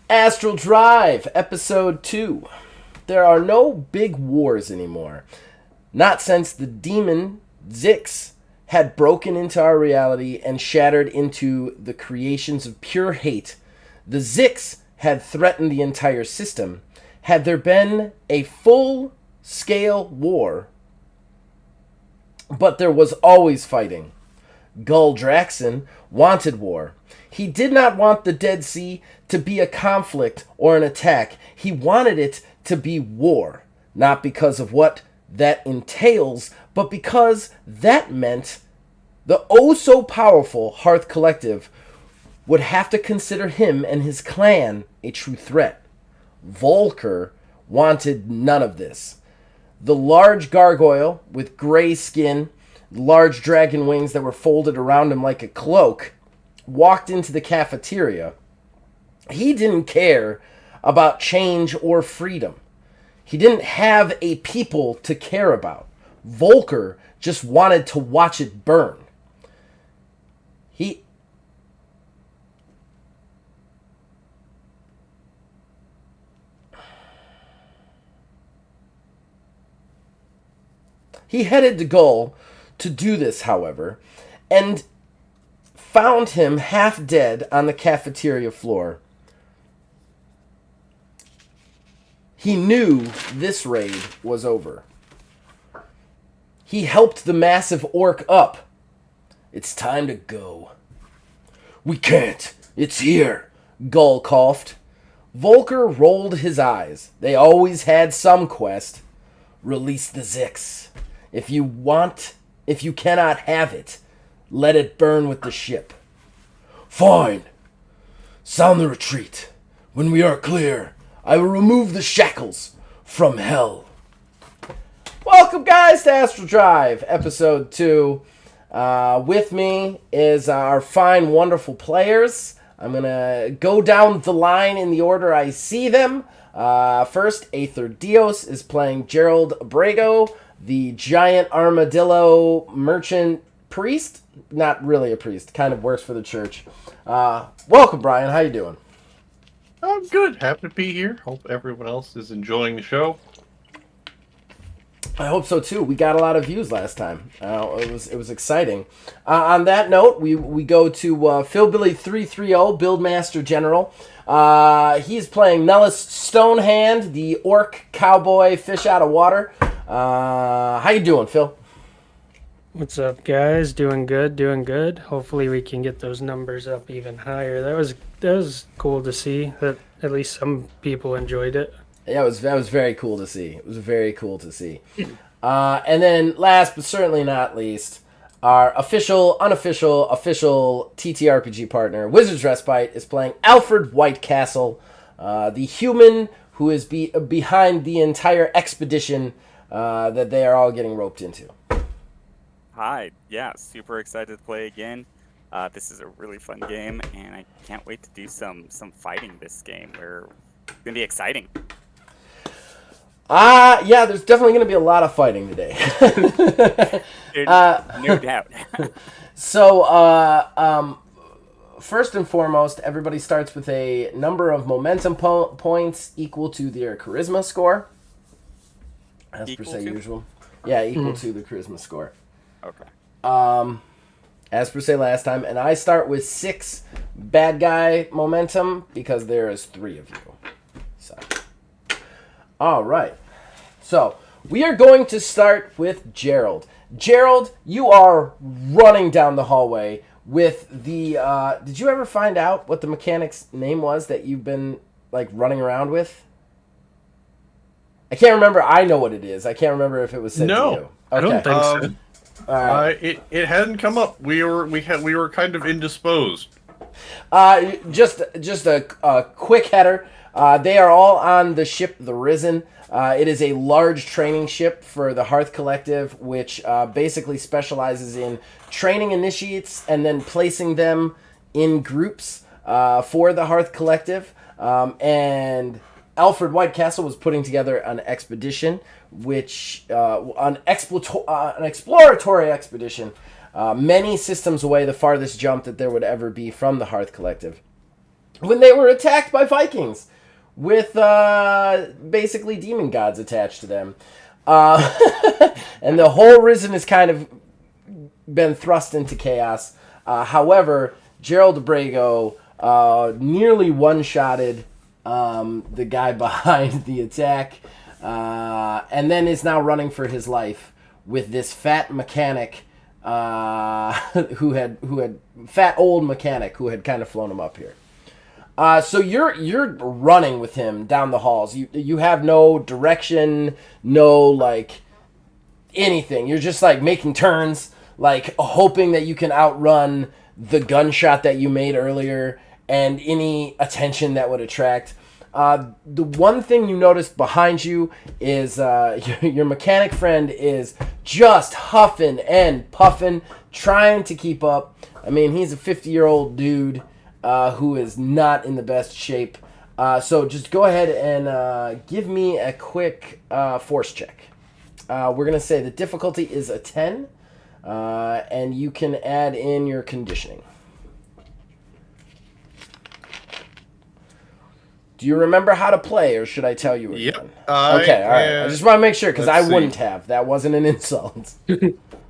Astral Drive, Episode 2. There are no big wars anymore. Not since the demon, Zix, had broken into our reality and shattered into the creations of pure hate. The Zix had threatened the entire system. Had there been a full-scale war, but there was always fighting. Gull Draxon wanted war. He did not want the Dead Sea to be a conflict or an attack. He wanted it to be war, not because of what that entails, but because that meant the oh-so-powerful Hearth Collective would have to consider him and his clan a true threat. Volker wanted none of this. The large gargoyle with gray skin, large dragon wings that were folded around him like a cloak, walked into the cafeteria. He didn't care about change or freedom. He didn't have a people to care about. Volker just wanted to watch it burn. He headed to Gull to do this, however, and found him half dead on the cafeteria floor. He knew this raid was over. He helped the massive orc up. It's time to go. We can't. It's here, Gull coughed. Volker rolled his eyes. They always had some quest. Release the Zix. If you cannot have it, let it burn with the ship. Fine. Sound the retreat. When we are clear, I will remove the shackles from hell. Welcome, guys, to Astral Drive, Episode 2. With me is our fine, wonderful players. I'm going to go down the line in the order I see them. First, Aether Dios is playing Gerald Abrego, the giant armadillo merchant priest. Not really a priest, kind of works for the church. Welcome, Brian. How you doing? I'm good. Happy to be here. Hope everyone else is enjoying the show. I hope so too. We got a lot of views last time. It was exciting. On that note, we go to Philbilly330, Buildmaster General. He's playing Nellis Stonehand, the orc cowboy fish out of water. How you doing, Phil? What's up, guys? Doing good. Hopefully we can get those numbers up even higher. That was cool to see that at least some people enjoyed it. Yeah, that was very cool to see. It was very cool to see. And then last but certainly not least, our official TTRPG partner, Wizards Respite, is playing Alfred Whitecastle, the human who is behind the entire expedition that they are all getting roped into. Hi, yeah, super excited to play again. This is a really fun game, and I can't wait to do some fighting this game. It's gonna be exciting. Yeah, there's definitely going to be a lot of fighting today. No doubt. So, first and foremost, everybody starts with a number of momentum points equal to their charisma score. As per se usual. Yeah, equal to the charisma score. Okay. As per se last time. And I start with 6 bad guy momentum because there is 3 of you. So... all right. So, we are going to start with Gerald. Gerald, you are running down the hallway with the... did you ever find out what the mechanic's name was that you've been, running around with? I can't remember. I know what it is. I can't remember if it was said to you. Okay. I don't think so. All right. It hadn't come up. We were kind of indisposed. Just a quick header. They are all on the ship The Risen. It is a large training ship for the Hearth Collective, which basically specializes in training initiates and then placing them in groups for the Hearth Collective. And Alfred Whitecastle was putting together an expedition, which an exploratory expedition, many systems away, the farthest jump that there would ever be from the Hearth Collective. when they were attacked by Vikings with basically demon gods attached to them. And the whole Risen has kind of been thrust into chaos. However, Gerald Abrego nearly one-shotted the guy behind the attack, and then is now running for his life with this fat mechanic who had fat old mechanic who had kind of flown him up here. So you're running with him down the halls. You have no direction, no like anything. You're just like making turns, like hoping that you can outrun the gunshot that you made earlier and any attention that would attract. The one thing you noticed behind you is your mechanic friend is just huffing and puffing, trying to keep up. I mean, he's a 50-year-old dude who is not in the best shape. So just go ahead and give me a quick force check. We're going to say the difficulty is a 10, and you can add in your conditioning. Do you remember how to play, or should I tell you again? Yep. Okay, all right. I just want to make sure, because I wouldn't have. That wasn't an insult.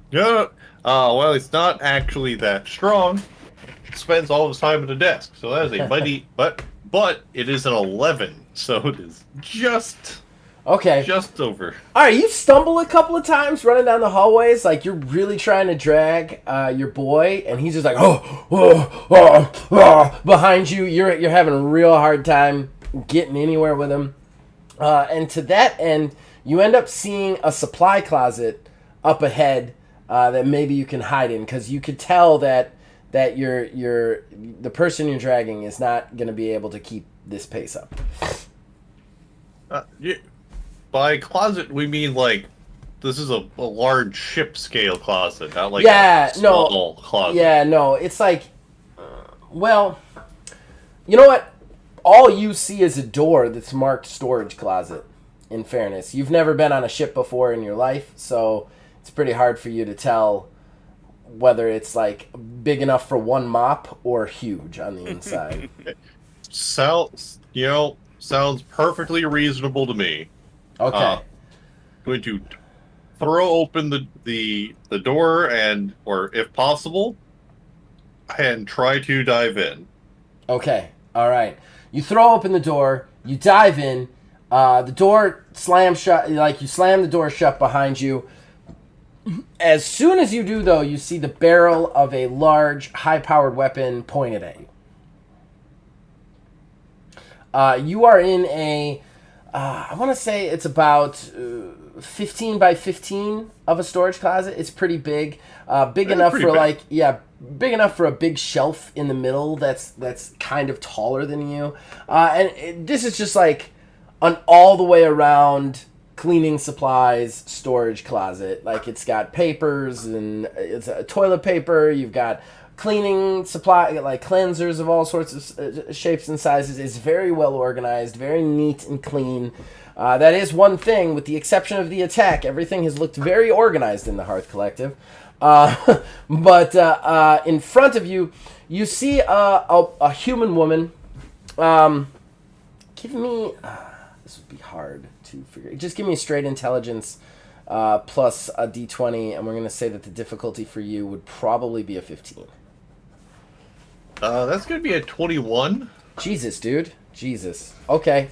Yeah. Well, it's not actually that strong. It spends all of his time at the desk, so that is a mighty... but it is an 11, so it is just over. All right, you stumble a couple of times running down the hallways, like you're really trying to drag your boy, and he's just like, behind you. You're having a real hard time getting anywhere with him. And to that end, you end up seeing a supply closet up ahead that maybe you can hide in, because you could tell that the person you're dragging is not going to be able to keep this pace up. By closet, we mean like this is a large ship scale closet, not like a small closet. Yeah, no, it's like, well, you know what? All you see is a door that's marked storage closet, in fairness. You've never been on a ship before in your life, so it's pretty hard for you to tell whether it's like big enough for one mop or huge on the inside. Sounds perfectly reasonable to me. Okay. Going to throw open the door or if possible, and try to dive in. Okay. All right. You throw open the door. You dive in. The door slams shut. Like you slam the door shut behind you. As soon as you do, though, you see the barrel of a large, high-powered weapon pointed at you. You are in a, I want to say it's about 15 by 15 of a storage closet. It's pretty big. Big enough for big enough for a big shelf in the middle that's kind of taller than you. This is just like an all the way around cleaning supplies storage closet. Like it's got papers and it's a toilet paper. You've got cleaning supply, like cleansers of all sorts of shapes and sizes. It's very well organized, very neat and clean. That is one thing, with the exception of the attack. Everything has looked very organized in the Hearth Collective. But in front of you, you see a human woman. Give me... this would be hard to figure. Just give me a straight intelligence plus a d20, and we're going to say that the difficulty for you would probably be a 15. That's going to be a 21. Jesus, dude. Jesus. Okay.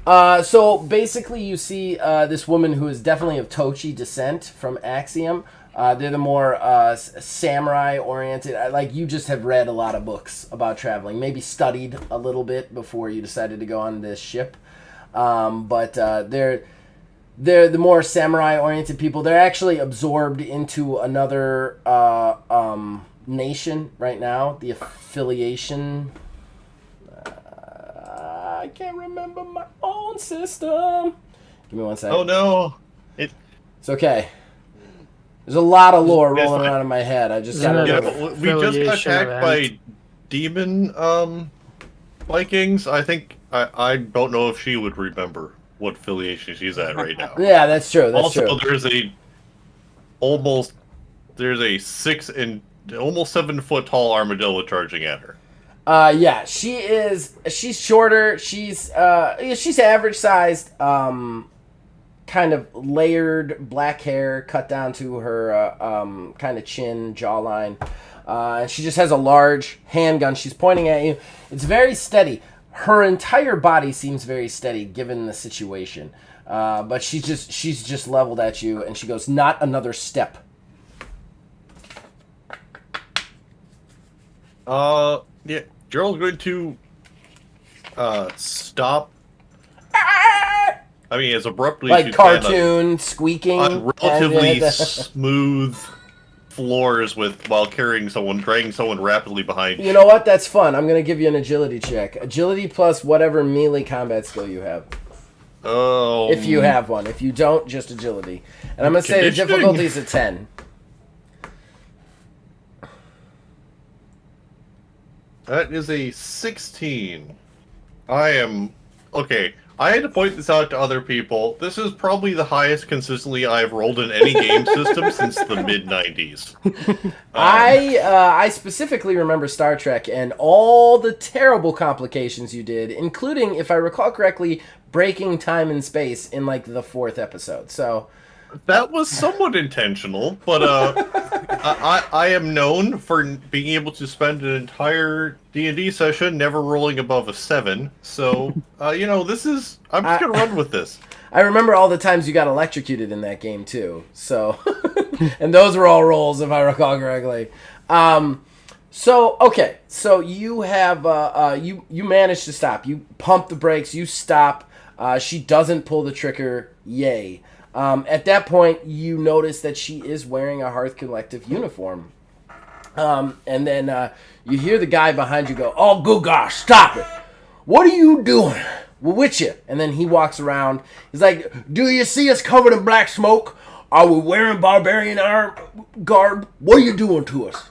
So basically you see this woman who is definitely of Tochi descent from Axiom. They're the more samurai-oriented. Like, you just have read a lot of books about traveling. Maybe studied a little bit before you decided to go on this ship. But they're the more samurai-oriented people. They're actually absorbed into another nation right now. The affiliation... I can't remember my own system. Give me one second. Oh, no. It's okay. There's a lot of lore rolling around in my head. I just got we just got attacked by demon Vikings. I think I don't know if she would remember what affiliation she's at right now. Yeah, that's true. That's also, true. there's a 6 and almost 7 foot tall armadillo charging at her. Yeah, she's shorter. She's average sized. Kind of layered black hair cut down to her kind of chin, jawline. And she just has a large handgun. She's pointing at you. It's very steady. Her entire body seems very steady given the situation. But she's just leveled at you, and she goes, "Not another step." Yeah, Gerald's going to stop. I mean, as abruptly as Like you cartoon squeaking. can on relatively smooth floors while carrying someone, dragging someone rapidly behind you. You know what? That's fun. I'm going to give you an agility check. Agility plus whatever melee combat skill you have. Oh. If you have one. If you don't, just agility. And I'm going to say the Conditioning. difficulty is a 10. That is a 16. Okay, I had to point this out to other people. This is probably the highest consistently I've rolled in any game system since the mid-90s. I specifically remember Star Trek and all the terrible complications you did, including, if I recall correctly, breaking time and space in like the 4th episode. So That was somewhat intentional, but I am known for being able to spend an entire D&D session never rolling above a 7. So, this is... I'm just going to run with this. I remember all the times you got electrocuted in that game too. So, and those were all rolls, if I recall correctly. Okay, so you have you managed to stop. You pump the brakes. You stop. She doesn't pull the trigger. Yay. At that point, you notice that she is wearing a Hearth Collective uniform. And then you hear the guy behind you go, "Oh, good gosh, stop it. What are you doing? We're with you." And then he walks around. He's like, "Do you see us covered in black smoke? Are we wearing barbarian garb? What are you doing to us?"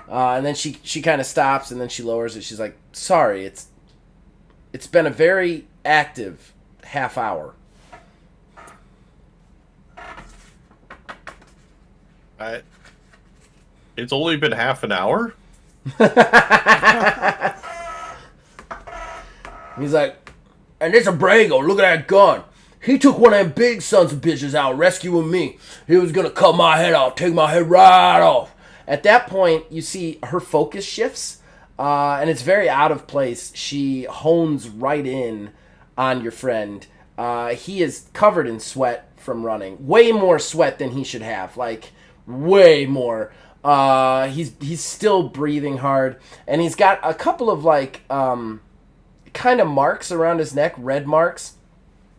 And then she kind of stops, and then she lowers it. She's like, "Sorry, it's been a very active half hour." It's only been half an hour? He's like, "And it's a Brago. Look at that gun. He took one of them big sons of bitches out rescuing me. He was going to cut my head off, take my head right off." At that point, you see her focus shifts, and it's very out of place. She hones right in on your friend. He is covered in sweat from running. Way more sweat than he should have. Like, way more. He's still breathing hard, and he's got a couple of like kind of marks around his neck, red marks.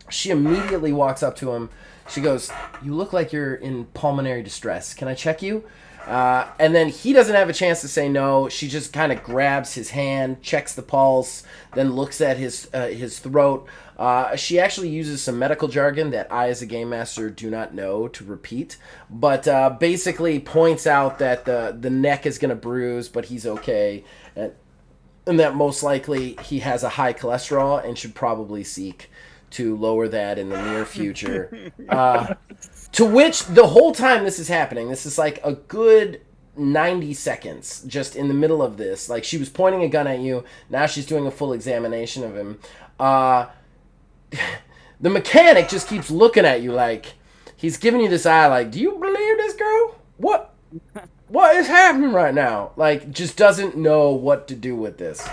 She immediately walks up to him. She goes, "You look like you're in pulmonary distress. Can I check you?" And then he doesn't have a chance to say no. She just kind of grabs his hand, checks the pulse, then looks at his throat. She actually uses some medical jargon that I, as a game master, do not know to repeat, but basically points out that the neck is going to bruise, but he's okay, and that most likely he has a high cholesterol and should probably seek to lower that in the near future. To which, the whole time this is happening, this is like a good 90 seconds just in the middle of this. Like, she was pointing a gun at you, now she's doing a full examination of him. The mechanic just keeps looking at you like, he's giving you this eye like, "Do you believe this girl? What is happening right now?" Like, just doesn't know what to do with this.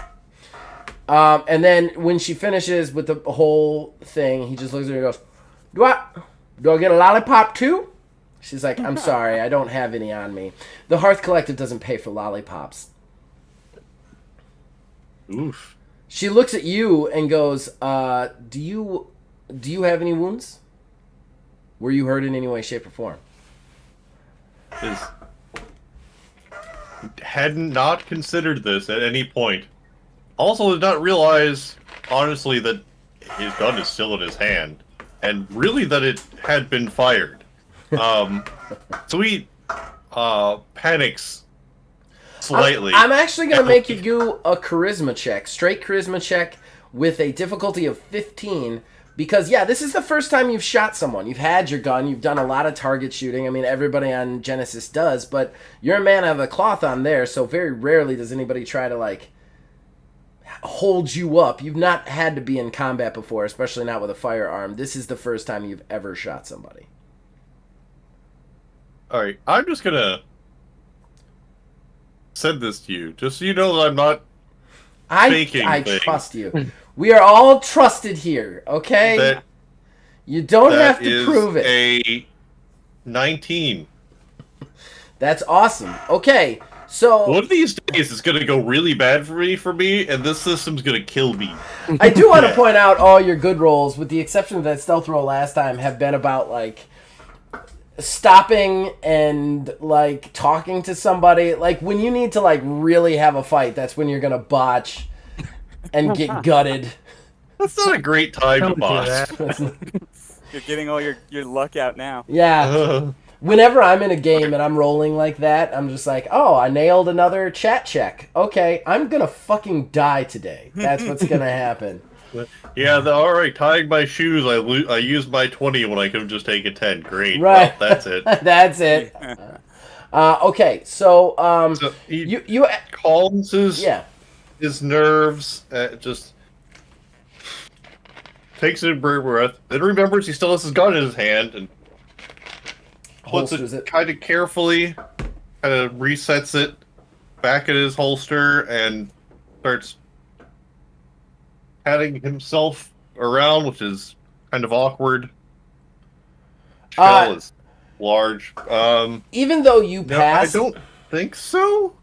And then when she finishes with the whole thing, he just looks at her and goes, Do I get a lollipop too?" She's like, "I'm sorry, I don't have any on me. The Hearth Collective doesn't pay for lollipops." Oof. She looks at you and goes, Do you have any wounds? Were you hurt in any way, shape, or form?" Had not considered this at any point. Also did not realize, honestly, that his gun is still in his hand. And really that it had been fired. So he panics slightly. I'm actually going to make you do a charisma check. Straight charisma check with a difficulty of 15. Because, yeah, this is the first time you've shot someone. You've had your gun. You've done a lot of target shooting. I mean, everybody on Genesis does. But you're a man of the cloth on there, so very rarely does anybody try to, like, holds you up. You've not had to be in combat before, especially not with a firearm. This is the first time you've ever shot somebody. All right, I'm just gonna send this to you, just so you know that I'm not faking I things. trust you. We are all trusted here, okay? That You don't that have to is prove it. a 19. That's awesome. Okay, so One of these days it's gonna go really bad for me, and this system's gonna kill me. I do want to point out all your good rolls, with the exception of that stealth roll last time, have been about, like, stopping and, like, talking to somebody. Like, when you need to, like, really have a fight, that's when you're gonna botch and get gutted. That's not a great time to Don't do boss. that. You're getting all your luck out now. Yeah. Whenever I'm in a game and I'm rolling like that, I'm just like, oh, I nailed another chat check. Okay, I'm gonna fucking die today. That's what's gonna happen. Yeah, alright, tying my shoes, I used my 20 when I could have just taken 10. Great. Right. Well, that's it. That's it. Okay, so, So he you calms yeah. his nerves, just takes a breath, then remembers he still has his gun in his hand, and puts Holsters it it. kind of carefully, kind of resets it back in his holster, and starts patting himself around, which is kind of awkward. Shell is large. Even though you No, pass, I don't think so.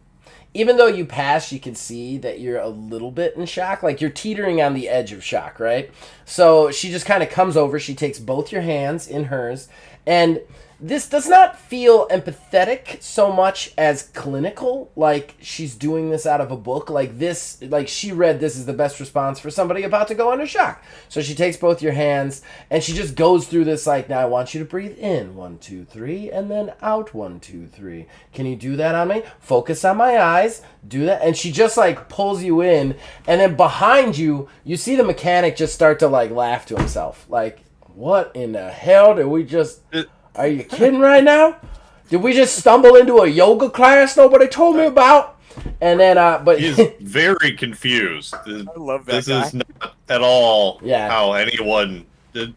even though you pass, you can see that you're a little bit in shock. Like, you're teetering on the edge of shock, right? So she just kind of comes over. She takes both your hands in hers. And this does not feel empathetic so much as clinical. Like, she's doing this out of a book. Like, this, like, she read this is the best response for somebody about to go under shock. So she takes both your hands and she just goes through this, like, now I want you to breathe in, 1, 2, 3, and then out, 1, 2, 3. Can you do that on me? Focus on my eyes. Do that. And she just, like, pulls you in. And then behind you, you see the mechanic just start to, like, laugh to himself. Like, what in the hell did we just... Are you kidding right now? Did we just stumble into a yoga class nobody told me about? And then, but He's very confused. I love that This guy. is not at all Yeah. how anyone did.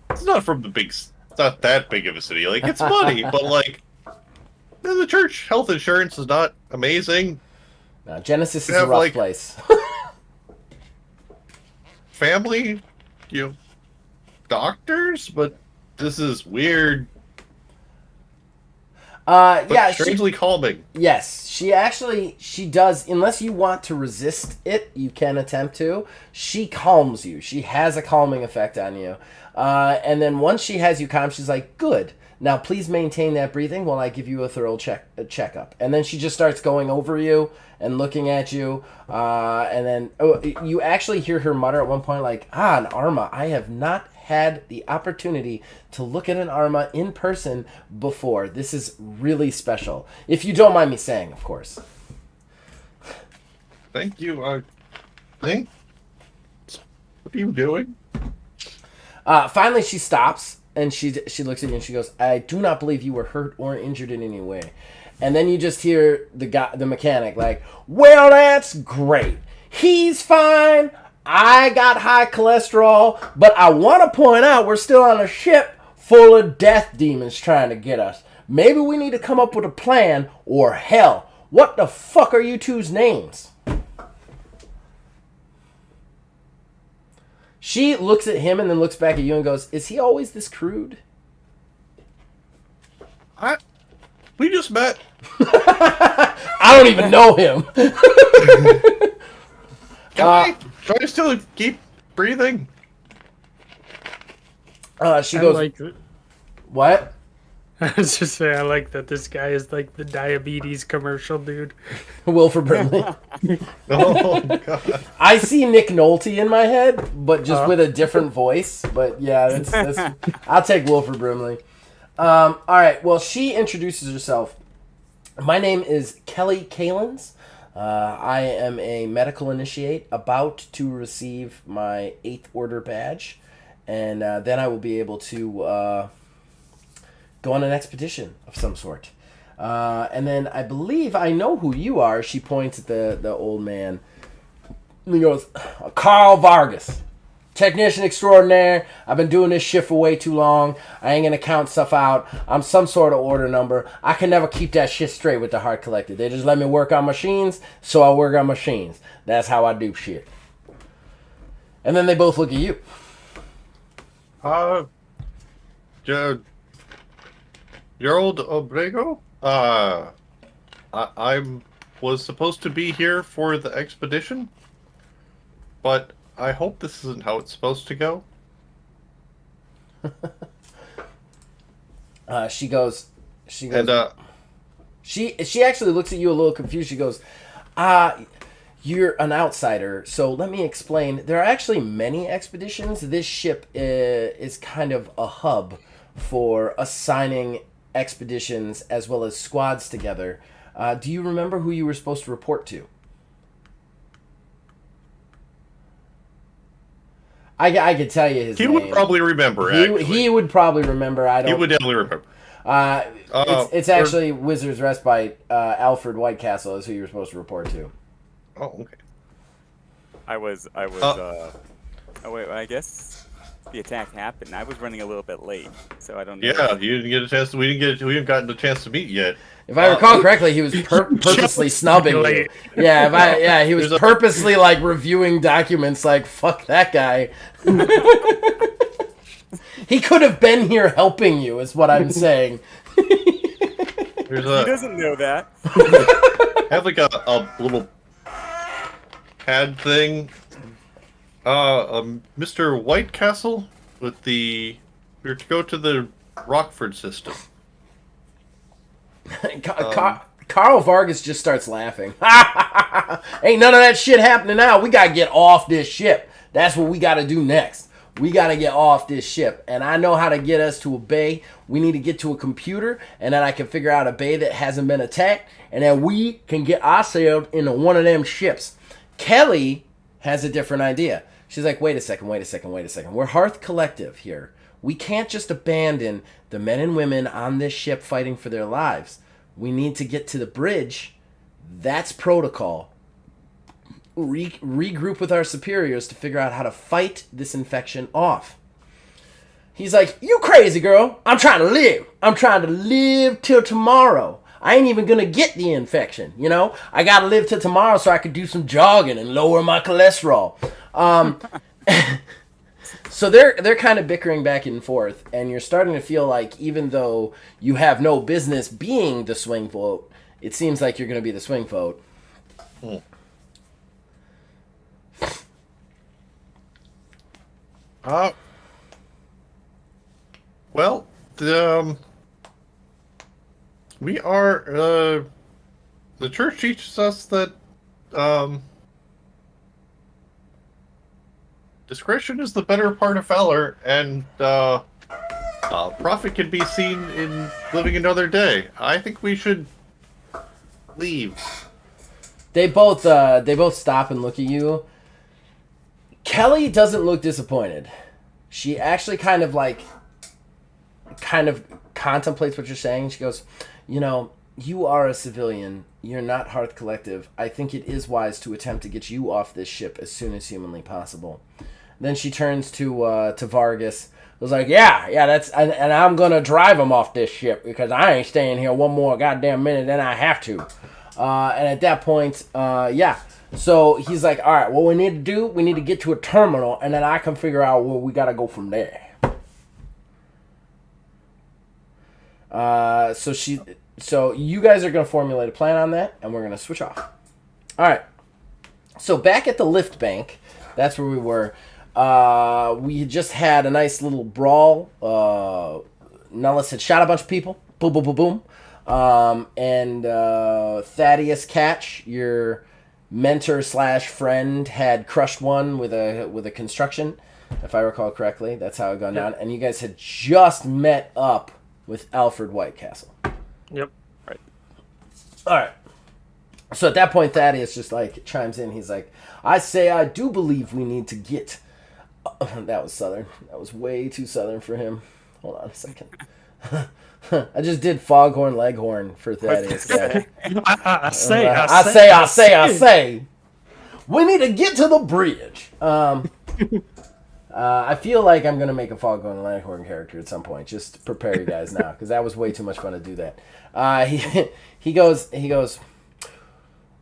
It's not from the big. It's not that big of a city. Like, it's money, but like, the church health insurance is not amazing. no, Genesis is You a have, rough like- place. Family, doctors, but this is weird. But Yeah, strangely calming. yes, she does. Unless you want to resist it, you can attempt to. She calms you. She has a calming effect on you. And then once she has you calm, she's like, good. Now please maintain that breathing while I give you a thorough checkup. And then she just starts going over you and looking at you. And then you actually hear her mutter at one point, like, an Arma. I have not had the opportunity to look at an Arma in person before. This is really special. If you don't mind me saying, of course. Thank you. I think. What are you doing? Finally, she stops and she looks at you and she goes, I do not believe you were hurt or injured in any way. And then you just hear the mechanic like, well, that's great. He's fine. I got high cholesterol, but I want to point out we're still on a ship full of death demons trying to get us. Maybe we need to come up with a plan, or hell, what the fuck are you two's names? She looks at him and then looks back at you and goes, is he always this crude? We just met. I don't even know him. Can I try to still keep breathing? She I goes, like. what? I was just saying, I like that this guy is like the diabetes commercial dude. Wilford Brimley. Oh, God. I see Nick Nolte in my head, but just with a different voice. But yeah, that's I'll take Wilford Brimley. All right, well, she introduces herself. My name is Kelly Kalins. I am a medical initiate about to receive my 8th order badge. And then I will be able to go on an expedition of some sort. And then I believe I know who you are. She points at the old man. And he goes, Carl Vargas, technician extraordinaire. I've been doing this shit for way too long. I ain't gonna count stuff out. I'm some sort of order number. I can never keep that shit straight with the Heart Collective. They just let me work on machines, so I work on machines. That's how I do shit. And then they both look at you. Gerald Obrego? I was supposed to be here for the expedition, but I hope this isn't how it's supposed to go. She goes, And, she actually looks at you a little confused. She goes, you're an outsider, so let me explain. There are actually many expeditions. This ship is kind of a hub for assigning expeditions as well as squads together. Do you remember who you were supposed to report to? I could tell you his name. he would probably remember, actually. He would probably remember. I don't. He would definitely remember. It's actually Wizard's Respite. Alfred Whitecastle is who you were supposed to report to. Oh, okay. I was. Oh wait, I guess the attack happened. I was running a little bit late, so I don't know. Yeah, you didn't get a chance. We haven't gotten a chance to meet yet. If I recall correctly, he was purposely snubbing you. Yeah, he was purposely like reviewing documents. Like, fuck that guy. He could have been here helping you, is what I'm saying. He doesn't know that. I have like a little pad thing. Mr. Whitecastle with the. We're to go to the Rockford system. Carl Vargas just starts laughing. Ain't none of that shit happening now. We gotta get off this ship. That's what we gotta do next. We gotta get off this ship. And I know how to get us to a bay. We need to get to a computer, and then I can figure out a bay that hasn't been attacked, and then we can get ourselves into one of them ships. Kelly has a different idea. She's like, wait a second. We're Hearth Collective here. We can't just abandon the men and women on this ship fighting for their lives. We need to get to the bridge. That's protocol. Regroup with our superiors to figure out how to fight this infection off. He's like, you crazy girl. I'm trying to live. I'm trying to live till tomorrow. I ain't even going to get the infection, you know? I got to live till tomorrow so I could do some jogging and lower my cholesterol. So they're kind of bickering back and forth, and you're starting to feel like even though you have no business being the swing vote, it seems like you're going to be the swing vote. Hmm. Well, we are, the church teaches us that, discretion is the better part of valor, and profit can be seen in living another day. I think we should leave. They both stop and look at you. Kelly doesn't look disappointed. She actually kind of contemplates what you're saying. She goes, you know, you are a civilian. You're not Hearth Collective. I think it is wise to attempt to get you off this ship as soon as humanly possible. Then she turns to Vargas. Was like, yeah, that's, and I'm gonna drive him off this ship because I ain't staying here one more goddamn minute than I have to. And at that point, yeah. So he's like, all right, what we need to do, we need to get to a terminal, and then I can figure out where we gotta go from there. So you guys are gonna formulate a plan on that, and we're gonna switch off. All right. So back at the lift bank, that's where we were. We just had a nice little brawl. Nellis had shot a bunch of people. Boom, boom, boom, boom. And Thaddeus Catch, your mentor / friend, had crushed one with a construction, if I recall correctly. That's how it gone down. And you guys had just met up with Alfred Whitecastle. Yep. Right. All right. So at that point, Thaddeus just like chimes in. He's like, I say I do believe we need to get... That was Southern. That was way too Southern for him. Hold on a second. I just did Foghorn Leghorn for Thaddeus. I say. We need to get to the bridge. I feel like I'm going to make a Foghorn Leghorn character at some point. Just prepare you guys now, because that was way too much fun to do that. He goes,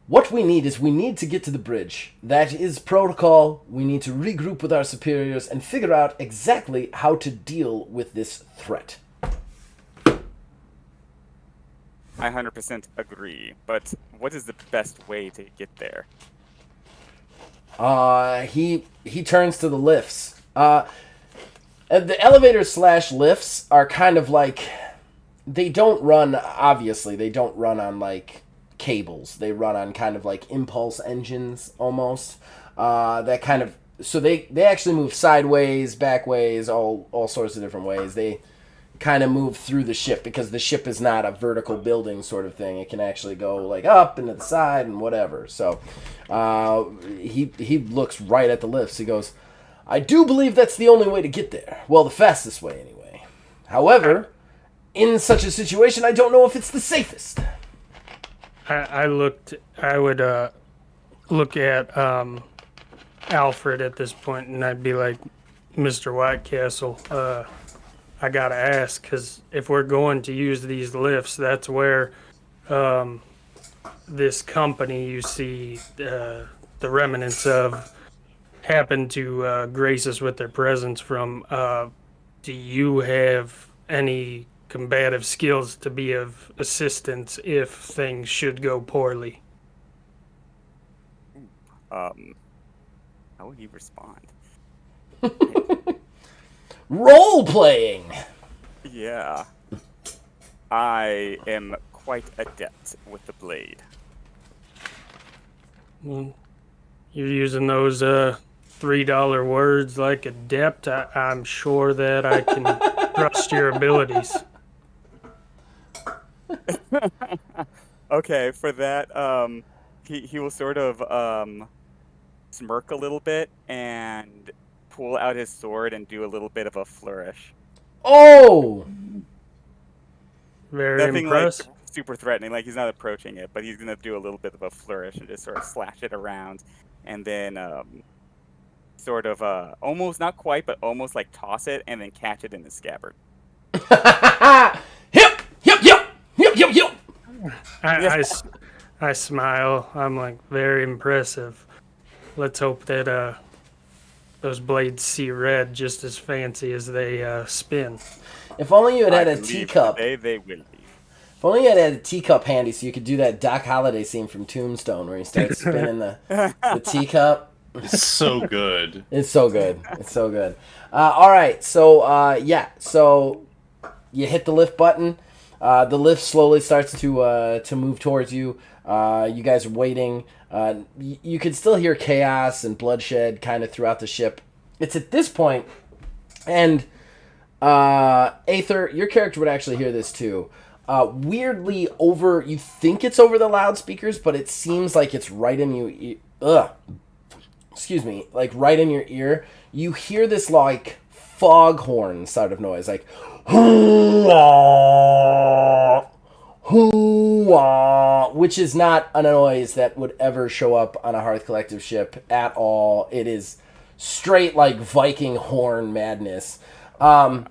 what we need to get to the bridge. That is protocol. We need to regroup with our superiors and figure out exactly how to deal with this threat. I 100% agree, but what is the best way to get there? He turns to the lifts. The elevators / lifts are kind of like, they don't run, obviously, they don't run on like cables. They run on kind of like impulse engines almost. That kind of, so they actually move sideways, backways, all sorts of different ways. They kind of move through the ship because the ship is not a vertical building sort of thing. It can actually go like up and to the side and whatever. So he looks right at the lifts. He goes, I do believe that's the only way to get there. Well, the fastest way anyway. However, in such a situation, I don't know if it's the safest. I would look at Alfred at this point, and I'd be like, Mr. Whitecastle, I gotta ask, because if we're going to use these lifts, that's where this company you see the remnants of happen to grace us with their presence from. Do you have any combative skills to be of assistance if things should go poorly? How would you respond? Role playing. Yeah. I am quite adept with the blade. Well, you're using those $3 words like adept. I'm sure that I can trust your abilities. Okay, for that, he will sort of smirk a little bit and pull out his sword and do a little bit of a flourish. Oh! Very Nothing impressive. like super threatening, like he's not approaching it, but he's gonna do a little bit of a flourish and just sort of slash it around, and then sort of almost not quite, but almost like toss it and then catch it in the scabbard. Hip! Hip! Hip! Hip! Hip! Hip! I smile. I'm like, very impressive. Let's hope that those blades see red just as fancy as they spin. If only you had had I a believe teacup. They will be. If only you had a teacup handy so you could do that Doc Holliday scene from Tombstone where he starts spinning the teacup. It's so good. It's so good. It's so good. All right. So, So you hit the lift button. The lift slowly starts to move towards you. You guys are waiting. You can still hear chaos and bloodshed kind of throughout the ship. It's at this point, and Aether, your character would actually hear this too. Weirdly over, you think it's over the loudspeakers, but it seems like it's right in you. Excuse me, like right in your ear. You hear this like foghorn sort of noise, like which is not a noise that would ever show up on a Hearth Collective ship at all. It is straight like Viking horn madness. And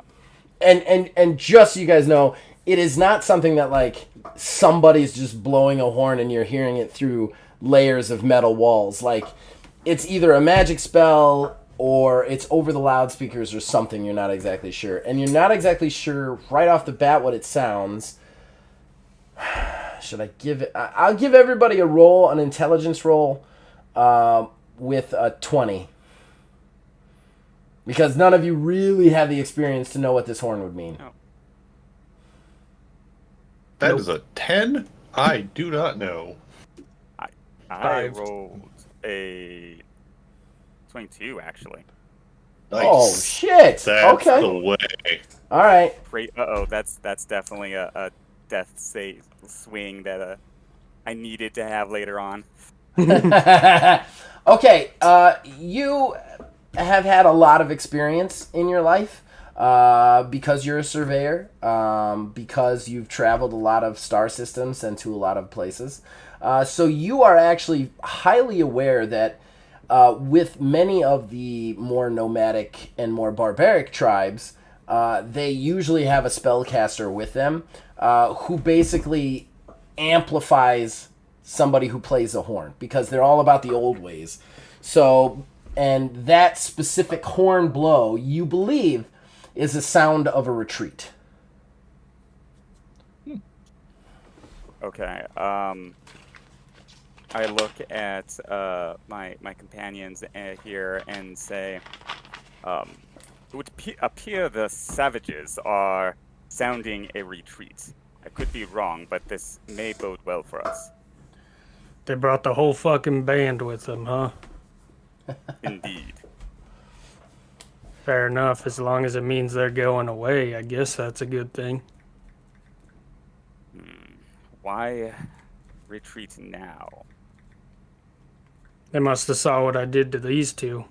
just so you guys know, it is not something that like somebody's just blowing a horn and you're hearing it through layers of metal walls. Like it's either a magic spell or it's over the loudspeakers or something. You're not exactly sure. And you're not exactly sure right off the bat what it sounds. Should I give it? I'll give everybody a roll, an intelligence roll, with a 20. Because none of you really have the experience to know what this horn would mean. Oh. That is a 10? I do not know. I Five. rolled a 22, actually. Nice. Oh, shit! That's okay. the way. All right. Great. That's definitely a death save swing that I needed to have later on. Okay, you have had a lot of experience in your life. because you're a surveyor, because you've traveled a lot of star systems and to a lot of places. So you are actually highly aware that with many of the more nomadic and more barbaric tribes, they usually have a spellcaster with them who basically amplifies somebody who plays a horn because they're all about the old ways. So, and that specific horn blow, you believe, is the sound of a retreat. Okay. I look at my companions here and say, it would appear the savages are sounding a retreat. I could be wrong, but this may bode well for us. They brought the whole fucking band with them, huh? Indeed. Fair enough. As long as it means they're going away, I guess that's a good thing. Why retreat now? They must have saw what I did to these two.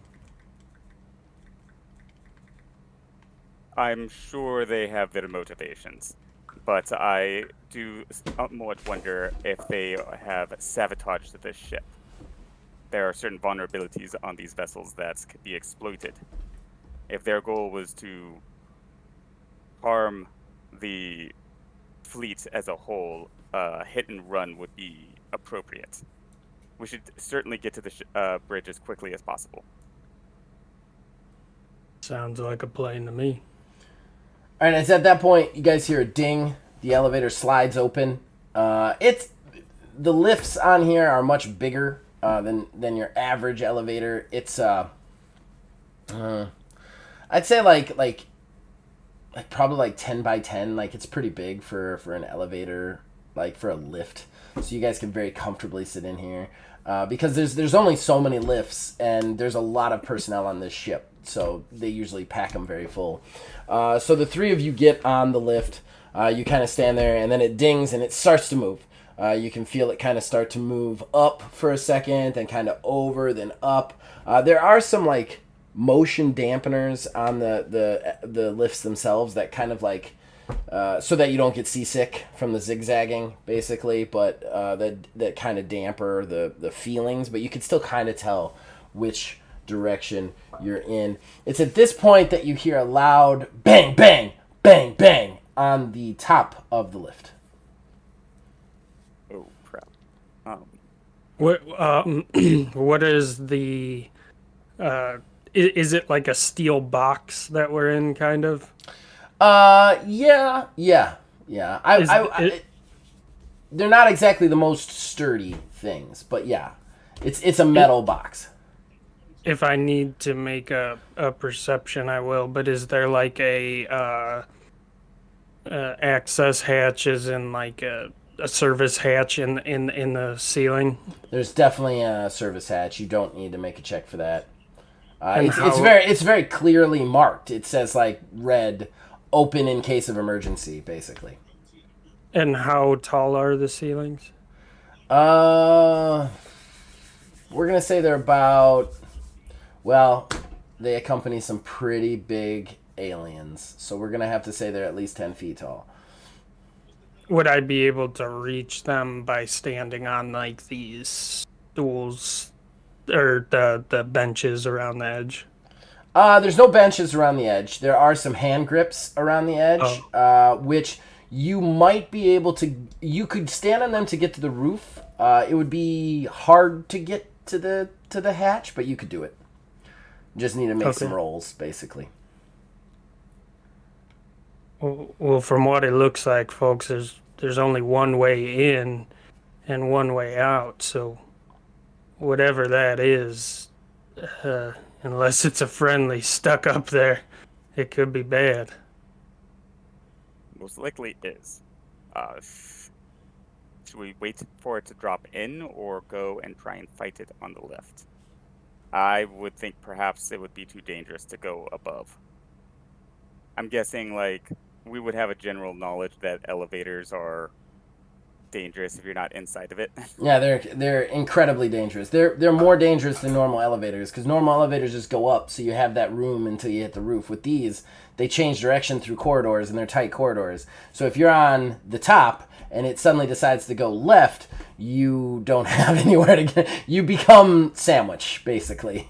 I'm sure they have their motivations, but I do somewhat wonder if they have sabotaged this ship. There are certain vulnerabilities on these vessels that could be exploited. If their goal was to harm the fleet as a whole, hit and run would be appropriate. We should certainly get to the bridge as quickly as possible. Sounds like a plan to me. All right, it's at that point you guys hear a ding. The elevator slides open. It's the lifts on here are much bigger than your average elevator. It's I'd say like probably like 10 by 10. Like it's pretty big for an elevator, like for a lift. So you guys can very comfortably sit in here because there's only so many lifts and there's a lot of personnel on this ship. So they usually pack them very full. So the three of you get on the lift. You kind of stand there, and then it dings, and it starts to move. You can feel it kind of start to move up for a second, then kind of over, then up. There are some like motion dampeners on the lifts themselves that kind of like so that you don't get seasick from the zigzagging, basically. But that kind of damper the feelings, but you can still kind of tell which direction you're in. It's at this point that you hear a loud bang, bang, bang, bang on the top of the lift. Oh crap! What is the? Is it like a steel box that we're in, kind of? Yeah. They're not exactly the most sturdy things, but yeah, it's a metal box. If I need to make a perception, I will. But is there like a access hatches and like a service hatch in the ceiling? There's definitely a service hatch. You don't need to make a check for that. It's very clearly marked. It says like red, open in case of emergency, basically. And how tall are the ceilings? We're gonna say they're about. Well, they accompany some pretty big aliens, so we're gonna have to say they're at least 10 feet tall. Would I be able to reach them by standing on like these stools or the benches around the edge? There's no benches around the edge. There are some hand grips around the edge, which you might be able to. You could stand on them to get to the roof. It would be hard to get to the hatch, but you could do it. Just need to make some rolls, basically. Well, from what it looks like, folks, there's only one way in and one way out. So whatever that is, unless it's a friendly stuck up there, it could be bad. Most likely is. Should we wait for it to drop in or go and try and fight it on the lift? I would think perhaps it would be too dangerous to go above. I'm guessing like we would have a general knowledge that elevators are dangerous if you're not inside of it. Yeah, they're incredibly dangerous. They're more dangerous than normal elevators because normal elevators just go up, so you have that room until you hit the roof. With these, they change direction through corridors, and they're tight corridors. So if you're on the top and it suddenly decides to go left, you don't have anywhere to get. You become sandwich, basically.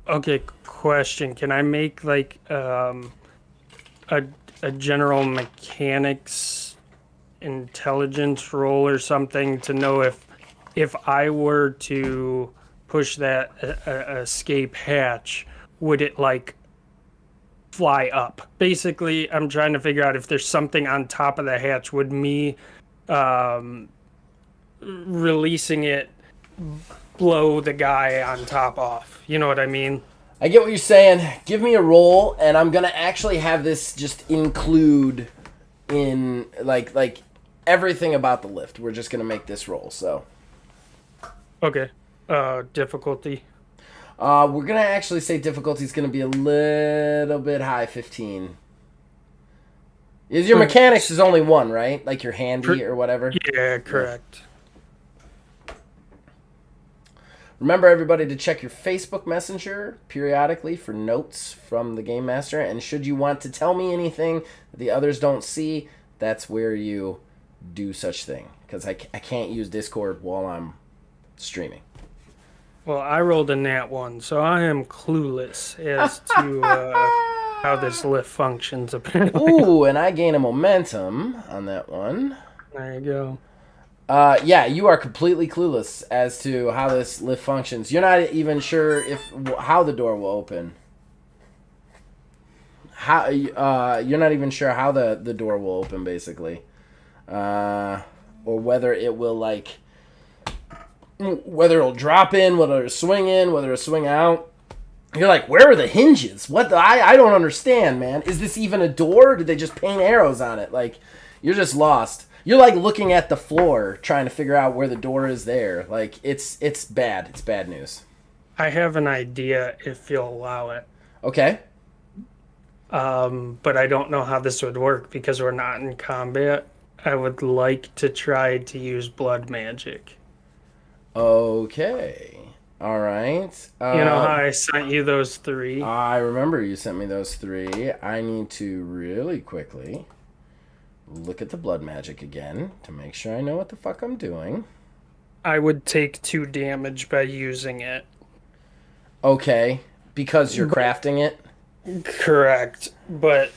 Okay, question. Can I make like a general mechanics intelligence roll or something to know if I were to push that escape hatch, would it like fly up? Basically, I'm trying to figure out if there's something on top of the hatch. Would me releasing it blow the guy on top off? You know what I mean? I get what you're saying. Give me a roll, and I'm gonna actually have this just include in like everything about the lift. We're just gonna make this roll. So Okay. Difficulty. we're gonna actually say difficulty is gonna be a little bit high, 15. Is your mechanics is only one, right? Like your handy or whatever. Yeah, correct. Remember, everybody, to check your Facebook Messenger periodically for notes from the Game Master. And should you want to tell me anything that the others don't see, that's where you do such thing. Because I can't use Discord while I'm streaming. Well, I rolled a nat 1, so I am clueless as to how this lift functions, apparently. Ooh, and I gain a momentum on that one. There you go. Yeah, you are completely clueless as to how this lift functions. You're not even sure how the door will open. You're not even sure how the door will open, basically, or whether it will whether it'll drop in, whether it'll swing in, whether it'll swing out. You're like, where are the hinges? I don't understand, man. Is this even a door? Did they just paint arrows on it? Like, you're just lost. You're like looking at the floor, trying to figure out where the door is there. Like, it's bad. It's bad news. I have an idea if you'll allow it. Okay. But I don't know how this would work because we're not in combat. I would like to try to use blood magic. Okay. All right. You know how I sent you those 3? I remember you sent me those 3. I need to really quickly look at the blood magic again to make sure I know what the fuck I'm doing. I would take 2 damage by using it. Okay. Because you're crafting it? Correct. But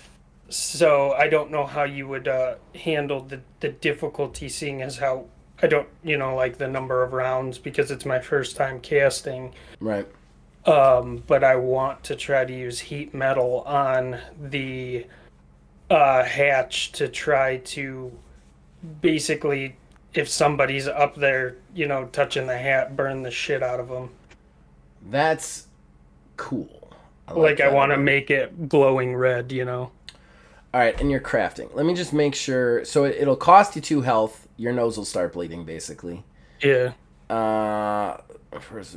so I don't know how you would handle the difficulty, seeing as how I don't, like the number of rounds, because it's my first time casting. Right. But I want to try to use heat metal on the hatch to try to basically, if somebody's up there, touching the hat, burn the shit out of them. That's cool. I want to make it glowing red, All right, and you're crafting. Let me just make sure. So it'll cost you 2 health. Your nose will start bleeding, basically. Yeah. First,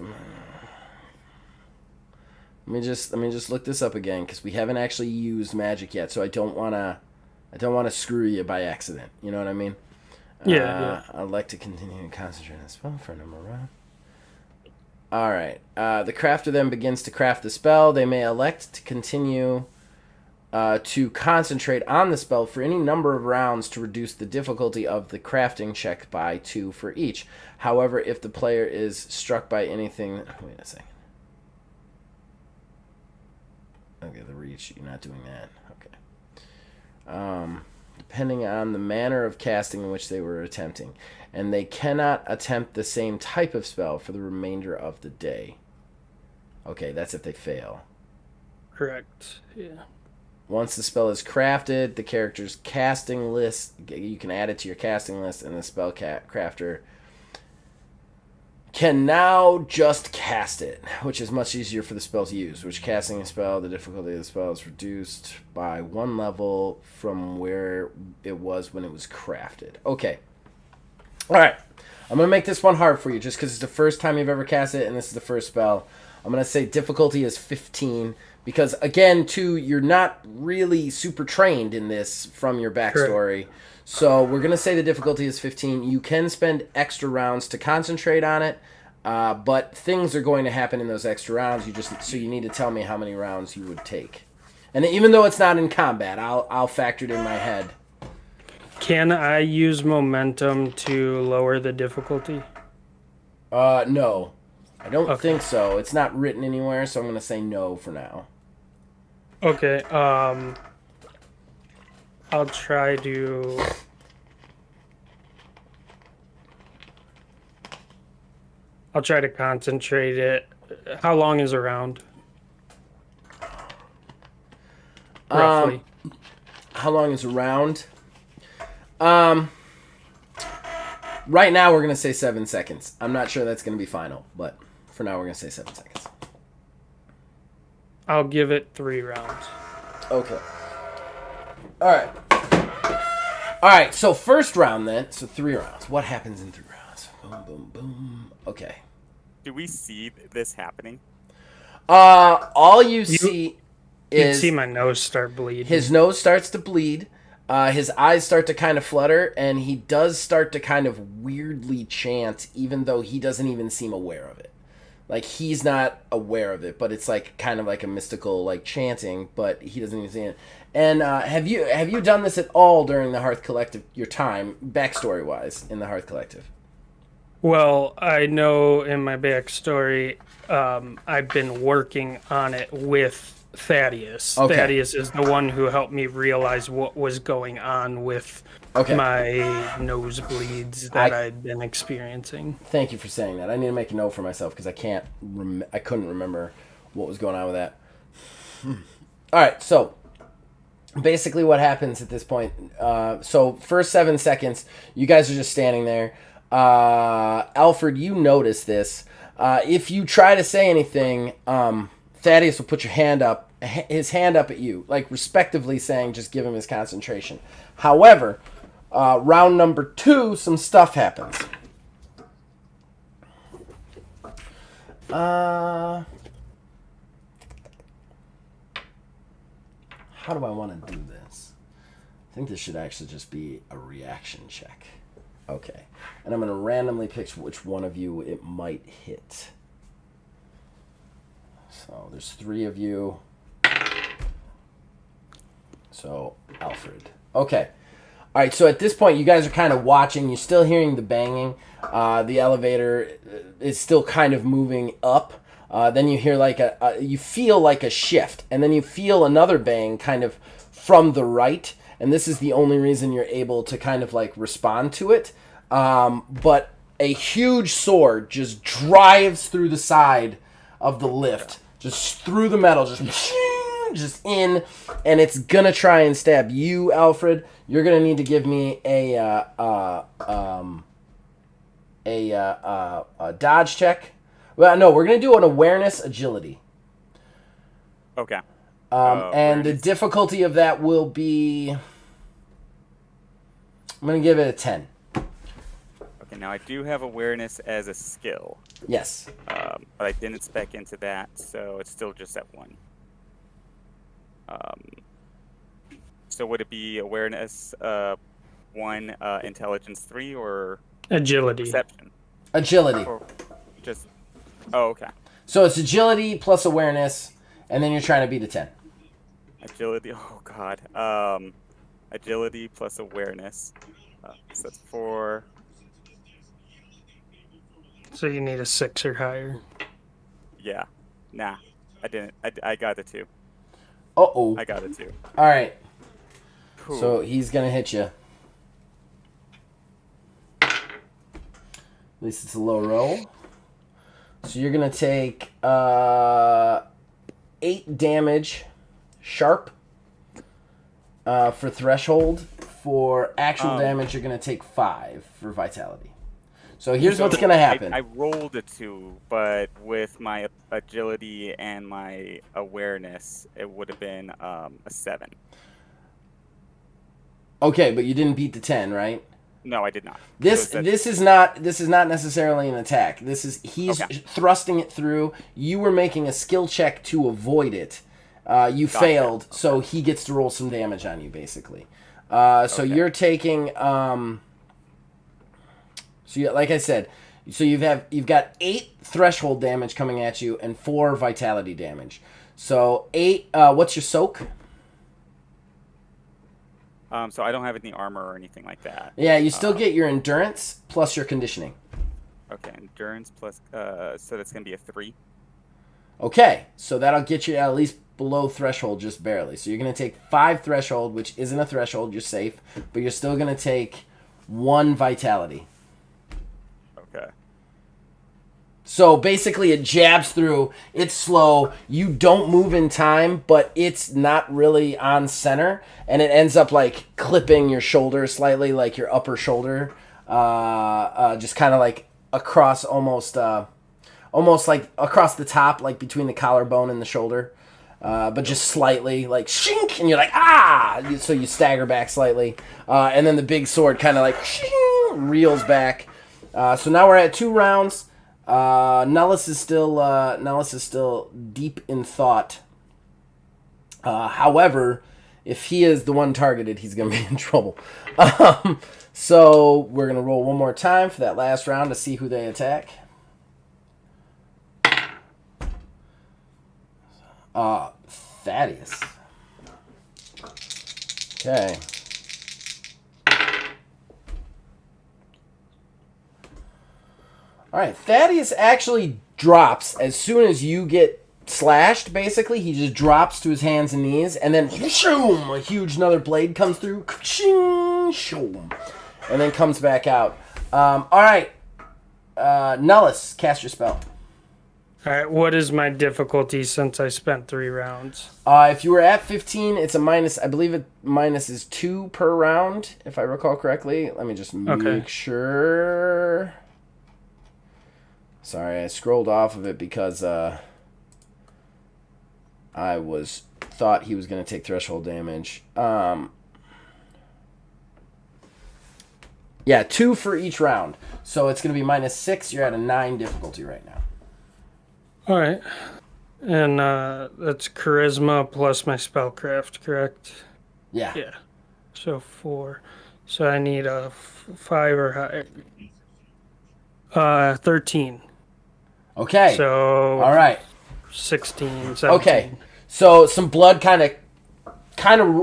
let me just look this up again because we haven't actually used magic yet. So I don't wanna screw you by accident. You know what I mean? Yeah. I'd like to continue to concentrate on the spell for a number of rounds. All right. The crafter then begins to craft the spell. They may elect to continue to concentrate on the spell for any number of rounds to reduce the difficulty of the crafting check by 2 for each. However, if the player is struck by anything... Wait a second. Okay, the reach. You're not doing that. Okay. Depending on the manner of casting in which they were attempting. And they cannot attempt the same type of spell for the remainder of the day. Okay, that's if they fail. Correct. Yeah. Once the spell is crafted, the character's casting list, you can add it to your casting list, and the spell crafter can now just cast it, which is much easier for the spell to use. Which casting a spell, the difficulty of the spell is reduced by 1 level from where it was when it was crafted. Okay. All right. I'm going to make this one hard for you just because it's the first time you've ever cast it, and this is the first spell. I'm going to say difficulty is 15 because, again, too, you're not really super trained in this from your backstory. So we're going to say the difficulty is 15. You can spend extra rounds to concentrate on it, but things are going to happen in those extra rounds. So you need to tell me how many rounds you would take. And even though it's not in combat, I'll factor it in my head. Can I use momentum to lower the difficulty? No. I don't think so. It's not written anywhere, so I'm going to say no for now. Okay, I'll try to... concentrate it. How long is a round? Roughly. How long is a round? Right now we're going to say 7 seconds. I'm not sure that's going to be final, but for now we're going to say 7 seconds. I'll give it 3 rounds. Okay. All right, so first round then. So 3 rounds. What happens in 3 rounds? Boom, boom, boom. Okay. Do we see this happening? All you see You can is see my nose start bleeding. his nose starts to bleed. His eyes start to kind of flutter, and he does start to kind of weirdly chant, even though he doesn't even seem aware of it. Like, he's not aware of it, but it's like kind of like a mystical like chanting, but he doesn't even see it. And have you done this at all during the Hearth Collective, your time, backstory wise, in the Hearth Collective? Well, I know in my backstory, I've been working on it with Thaddeus. Okay. Thaddeus is the one who helped me realize what was going on with my nosebleeds that I'd been experiencing. Thank you for saying that. I need to make a note for myself because I couldn't remember what was going on with that. All right, so basically what happens at this point, so first 7 seconds, you guys are just standing there. Alfred, you notice this. If you try to say anything, Thaddeus will put his hand up at you, like respectively saying, just give him his concentration. However, round number 2, some stuff happens. How do I want to do this? I think this should actually just be a reaction check. Okay. And I'm going to randomly pick which one of you it might hit. So there's 3 of you. So Alfred. Okay. All right, so at this point, you guys are kind of watching. You're still hearing the banging. The elevator is still kind of moving up. Then you hear like you feel like a shift. And then you feel another bang kind of from the right. And this is the only reason you're able to kind of like respond to it. But a huge sword just drives through the side of the lift. Just through the metal, just in, and it's gonna try and stab you, Alfred. You're gonna need to give me a dodge check. Well, no, we're gonna do an awareness agility. Okay. And the difficulty of that will be, I'm gonna give it a 10. Okay, now I do have awareness as a skill. Yes. But I didn't spec into that, so it's still just at 1. So would it be awareness 1, intelligence 3, or Agility. perception? Agility. Or just okay. So it's agility plus awareness, and then you're trying to beat a 10. Agility. Oh God. Agility plus awareness. So that's 4. So you need a 6 or higher. Yeah. Nah. I didn't. I got a 2. Uh-oh. I got a 2. All right. Cool. So he's going to hit you. At least it's a low roll. So you're going to take 8 damage sharp for threshold. For actual damage, you're going to take 5 for vitality. So here's what's going to happen. I rolled a 2, but with my agility and my awareness, it would have been a 7. Okay, but you didn't beat the 10, right? No, I did not. This is not necessarily an attack. He's Okay. thrusting it through. You were making a skill check to avoid it. You failed, Okay. so he gets to roll some damage on you, basically. So Okay. you're taking. Like I said, so you've got 8 threshold damage coming at you and 4 vitality damage. So 8. What's your soak? So I don't have any armor or anything like that. Yeah, you still get your endurance plus your conditioning. Okay, endurance plus. So that's gonna be a 3. Okay, so that'll get you at least below threshold just barely. So you're going to take 5 threshold, which isn't a threshold, you're safe, but you're still going to take 1 vitality. Okay. So basically it jabs through, it's slow, you don't move in time, but it's not really on center, and it ends up like clipping your shoulder slightly, like your upper shoulder, just kind of like across almost like across the top, like between the collarbone and the shoulder. But just slightly, like, shink, and you're like, ah! So you stagger back slightly. And then the big sword kind of like, shing, reels back. So now we're at 2 rounds. Nellis is still deep in thought. However, if he is the one targeted, he's going to be in trouble. So we're going to roll one more time for that last round to see who they attack. Thaddeus. Okay. Alright, Thaddeus actually drops as soon as you get slashed, basically. He just drops to his hands and knees, and then shoom, a huge another blade comes through, shoom, and then comes back out. Alright, Nellis, cast your spell. All right, what is my difficulty since I spent 3 rounds? If you were at 15, it's a minus. I believe minus is 2 per round, if I recall correctly. Let me just make sure. Sorry, I scrolled off of it because I thought he was going to take threshold damage. Yeah, 2 for each round. So it's going to be minus 6. You're at a 9 difficulty right now. All right. And that's charisma plus my spellcraft, correct? Yeah. Yeah. So 4. So I need a 5 or higher. 13. Okay. So all right. 16, 17. Okay. So some blood kind of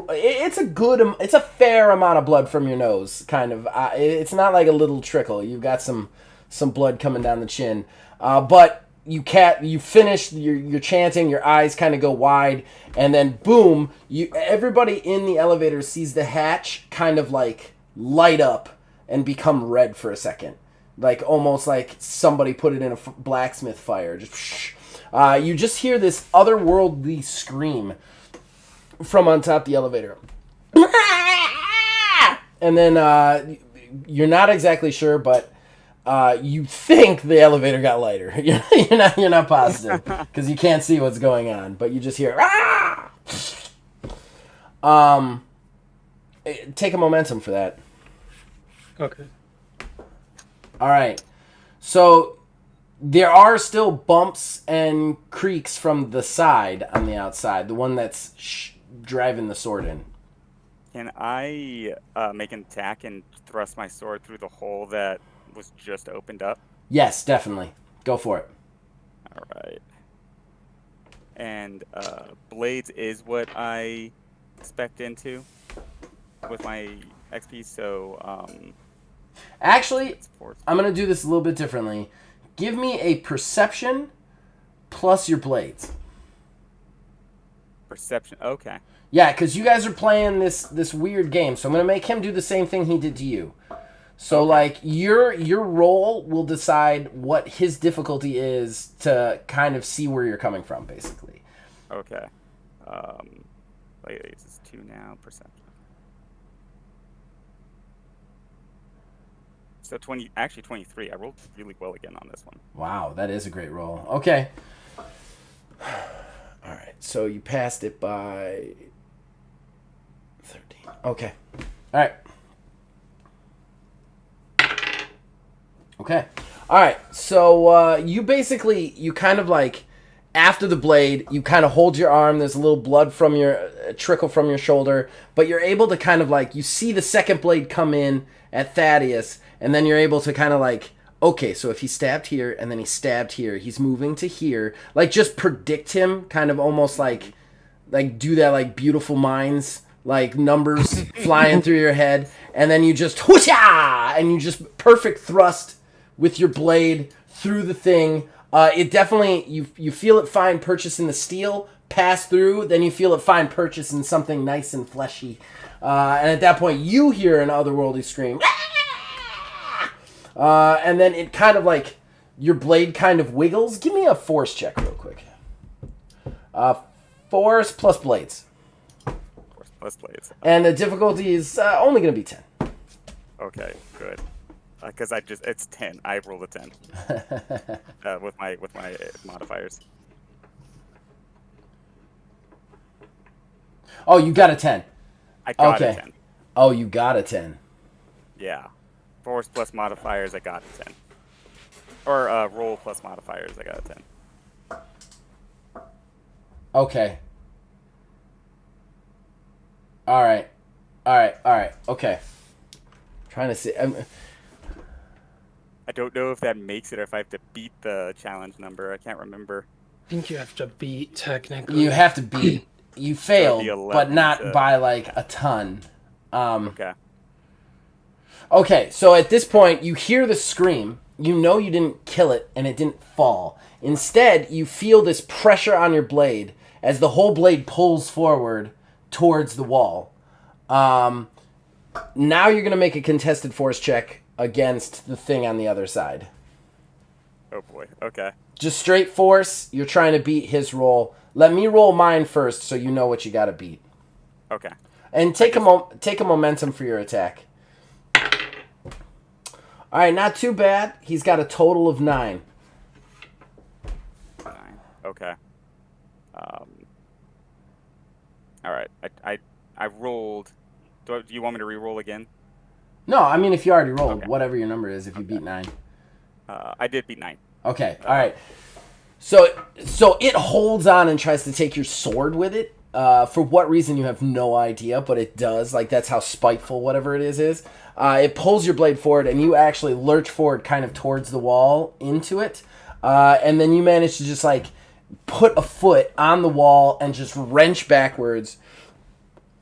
it's a fair amount of blood from your nose, kind of. It's not like a little trickle. You've got some blood coming down the chin. But you finish your chanting, your eyes kind of go wide, and then boom, everybody in the elevator sees the hatch kind of like light up and become red for a second. Like almost like somebody put it in a blacksmith fire. Just you just hear this otherworldly scream from on top of the elevator. And then you're not exactly sure, but you think the elevator got lighter. You're not positive because you can't see what's going on, but you just hear take a momentum for that. Okay. All right. So there are still bumps and creaks from the side on the outside, the one that's driving the sword in. Can I make an attack and thrust my sword through the hole that was just opened up? Yes, definitely. Go for it. All right. And blades is what I spec'd into with my XP, so Actually, I'm going to do this a little bit differently. Give me a perception plus your blades. Perception, okay. Yeah, because you guys are playing this weird game, so I'm going to make him do the same thing he did to you. So, like, your roll will decide what his difficulty is to kind of see where you're coming from, basically. Okay. Blades is 2 now, perception. So 23. I rolled really well again on this one. Wow, that is a great roll. Okay. All right, so you passed it by 13. Okay. All right. Okay. All right. So you kind of like after the blade, you kind of hold your arm. There's a little blood from your trickle from your shoulder, but you're able to kind of like you see the second blade come in at Thaddeus, and then you're able to kind of like, okay, so if he stabbed here and then he stabbed here, he's moving to here. Like just predict him, kind of almost like do that like beautiful minds, like numbers flying through your head, and then you just whoosha, and you just perfect thrust with your blade through the thing. It definitely you feel it find purchase in the steel, pass through, then you feel it find purchase in something nice and fleshy, and at that point you hear an otherworldly scream. And then it kind of like your blade kind of wiggles. Give me a force check real quick. Force plus blades. Force plus blades. And the difficulty is only going to be 10. Okay, good. Because it's 10. I rolled a 10 with my modifiers. Oh, you got a 10. I got okay. a 10. Oh, you got a 10. Yeah. Force plus modifiers, I got a 10. Or roll plus modifiers, I got a 10. Okay. All right. Okay. Trying to see. I don't know if that makes it or if I have to beat the challenge number. I can't remember. I think you have to beat technically. You have to beat. You failed, So but not by like a ton. Okay. Okay, so at this point, you hear the scream. You know you didn't kill it, and it didn't fall. Instead, you feel this pressure on your blade as the whole blade pulls forward towards the wall. Now you're going to make a contested force check against the thing on the other side. Oh boy. Okay. Just straight force. You're trying to beat his roll. Let me roll mine first so you know what you got to beat. Okay. And take a momentum for your attack. All right, not too bad. He's got a total of 9. 9. Okay. All right. I rolled. Do you want me to re-roll again? No, I mean if you already rolled, Okay. whatever your number is, if you beat 9. I did beat 9. Okay, all right. So it holds on and tries to take your sword with it. For what reason, you have no idea, but it does. Like, that's how spiteful whatever it is. It pulls your blade forward, and you actually lurch forward kind of towards the wall into it. And then you manage to just, like, put a foot on the wall and just wrench backwards.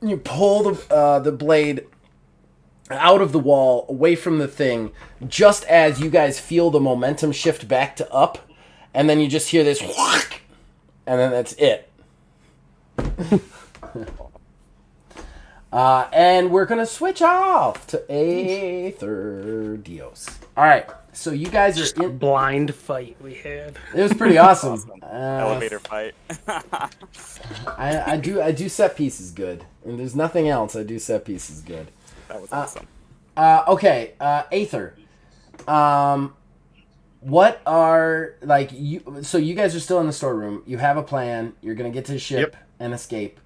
You pull the blade out of the wall, away from the thing, just as you guys feel the momentum shift back to up. And then you just hear this whack, and then that's it. And we're going to switch off to Aether Dios. All right, so you guys are in... Blind fight we had. It was pretty awesome. Elevator fight. I do set pieces good. And there's nothing else I do set pieces good. That was awesome. Okay, Aether. What are, like, you... So you guys are still in the storeroom. You have a plan. You're going to get to the ship and escape.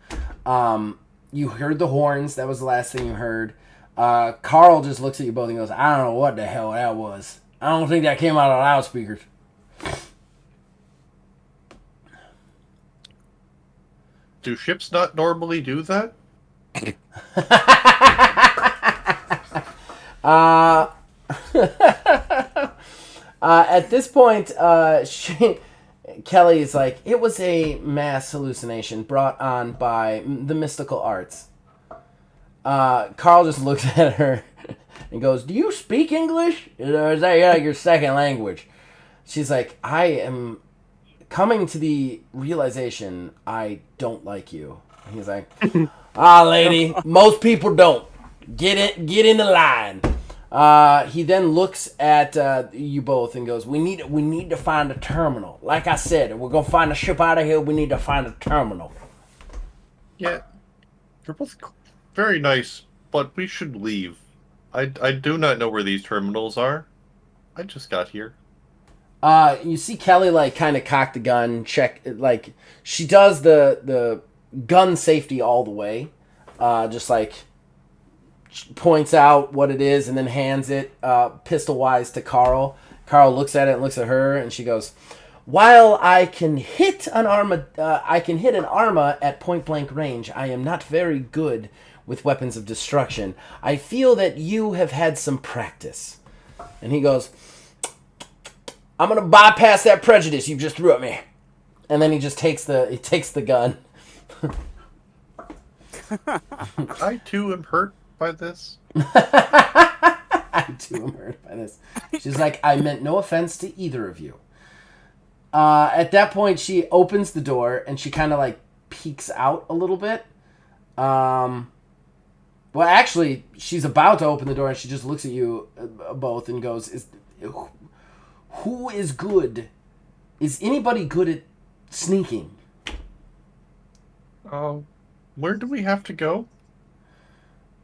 You heard the horns. That was the last thing you heard. Carl just looks at you both and goes, I don't know what the hell that was. I don't think that came out of loudspeakers. Do ships not normally do that? At this point, Kelly's like, it was a mass hallucination brought on by the mystical arts. Carl just looks at her and goes, do you speak English? Or is that like your second language? She's like, I am coming to the realization I don't like you. And he's like, lady, most people don't. Get in the line. He then looks at you both and goes, we need to find a terminal. Like I said, if we're going to find a ship out of here, we need to find a terminal. Yeah. They're both very nice, but we should leave. I do not know where these terminals are. I just got here. You see Kelly, like, kind of cock the gun, check, like, she does the gun safety all the way. Just, like, points out what it is and then hands it pistol-wise to Carl. Carl looks at it and looks at her, and she goes, "While I can hit an arma at point blank range, I am not very good with weapons of destruction. I feel that you have had some practice." And he goes, "I'm gonna bypass that prejudice you just threw at me." And then he just takes the gun. I too am hurt by this. I too am hurt by this. She's like, "I meant no offense to either of you." At that point, she opens the door and she kind of like peeks out a little bit. Well, actually, she's about to open the door and she just looks at you both and goes, "Who is good? Is anybody good at sneaking?" Where do we have to go?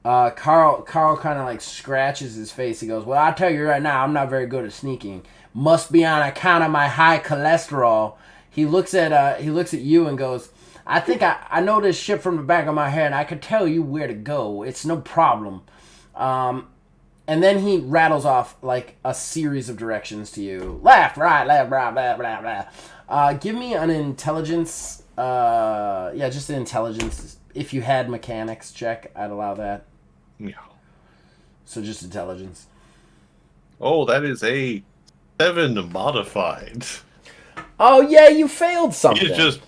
Carl kind of like scratches his face. He goes, "Well, I'll tell you right now, I'm not very good at sneaking. Must be on account of my high cholesterol." He looks at you and goes, "I think I know this ship from the back of my head. I could tell you where to go. It's no problem." And then he rattles off like a series of directions to you: left, right, blah, blah, blah, blah. Give me an intelligence. Just an intelligence. If you had mechanics check, I'd allow that. Yeah. So just intelligence. Oh, that is a 7 modified. Oh yeah, you failed something. He's just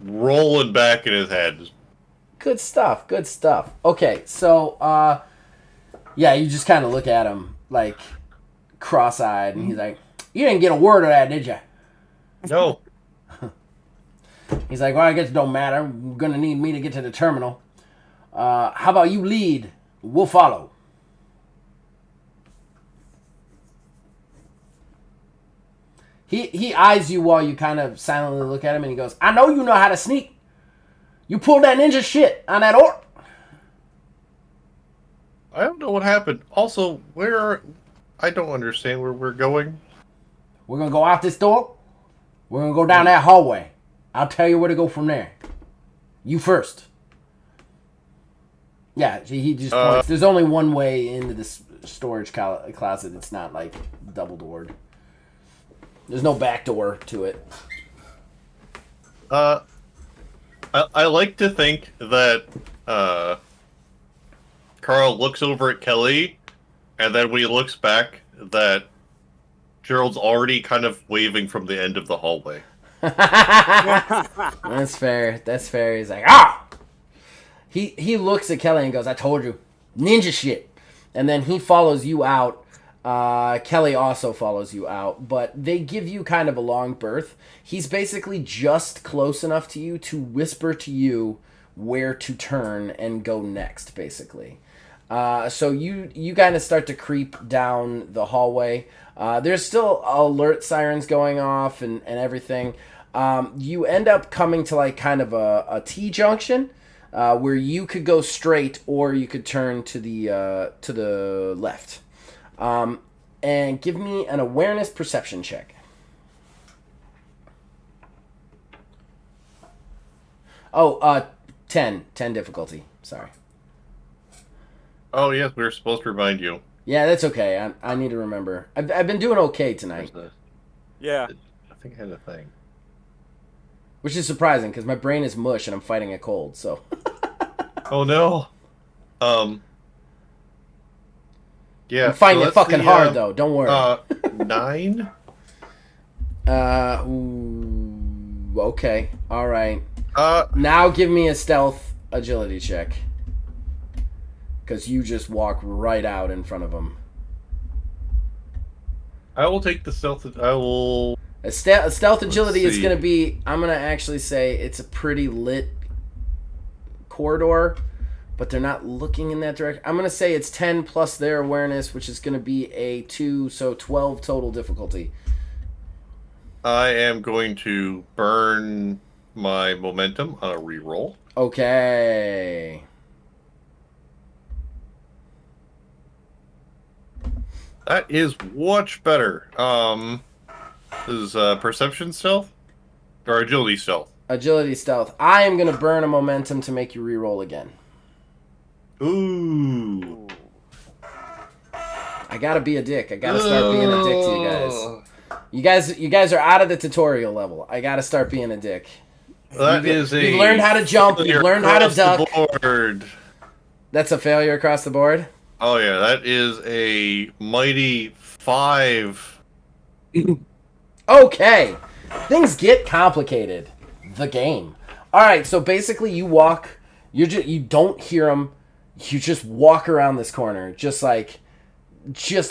rolling back in his head. Good stuff. Good stuff. Okay, so you just kind of look at him like cross-eyed, and he's like, "You didn't get a word of that, did you?" No. He's like, "Well, I guess it don't matter. You're gonna need me to get to the terminal. How about you lead? We'll follow." He eyes you while you kind of silently look at him, and he goes, "I know you know how to sneak. You pulled that ninja shit on that orc." I don't know what happened. Also, I don't understand where we're going. "We're gonna go out this door. We're gonna go down that hallway. I'll tell you where to go from there. You first." Yeah, he just points. There's only one way into this storage closet. It's not like double doored. There's no back door to it. I like to think that Carl looks over at Kelly, and then when he looks back, that Gerald's already kind of waving from the end of the hallway. That's fair. That's fair. He's like, "Ah!" He looks at Kelly and goes, "I told you. Ninja shit." And then he follows you out. Kelly also follows you out, but they give you kind of a long berth. He's basically just close enough to you to whisper to you where to turn and go next, basically. So you kind of start to creep down the hallway. There's still alert sirens going off and everything. You end up coming to like kind of a T-junction where you could go straight or you could turn to the left. And give me an awareness perception check. Oh, 10 difficulty. Sorry. Oh, yes, we were supposed to remind you. Yeah, that's okay. I need to remember. I've been doing okay tonight. Yeah. I think I had a thing. Which is surprising, because my brain is mush and I'm fighting a cold, so... Oh, no. Yeah. I'm fighting it fucking hard, though. Don't worry. 9? Okay. Alright. Now give me a stealth agility check. Because you just walk right out in front of him. I will take the stealth. I will... A stealth agility is going to be... I'm going to actually say it's a pretty lit corridor, but they're not looking in that direction. I'm going to say it's 10 plus their awareness, which is going to be a 2, so 12 total difficulty. I am going to burn my momentum on a reroll. Okay. That is much better. Is perception stealth? Or agility stealth? Agility stealth. I am going to burn a momentum to make you reroll again. Ooh. I gotta be a dick. I gotta start being a dick to you guys. You guys are out of the tutorial level. I gotta start being a dick. You've You've learned how to jump. You've learned how to duck. Board. That's a failure across the board. Oh yeah, that is a mighty 5. Okay, things get complicated. The game. All right, so basically you walk. You don't hear them. You just walk around this corner, just a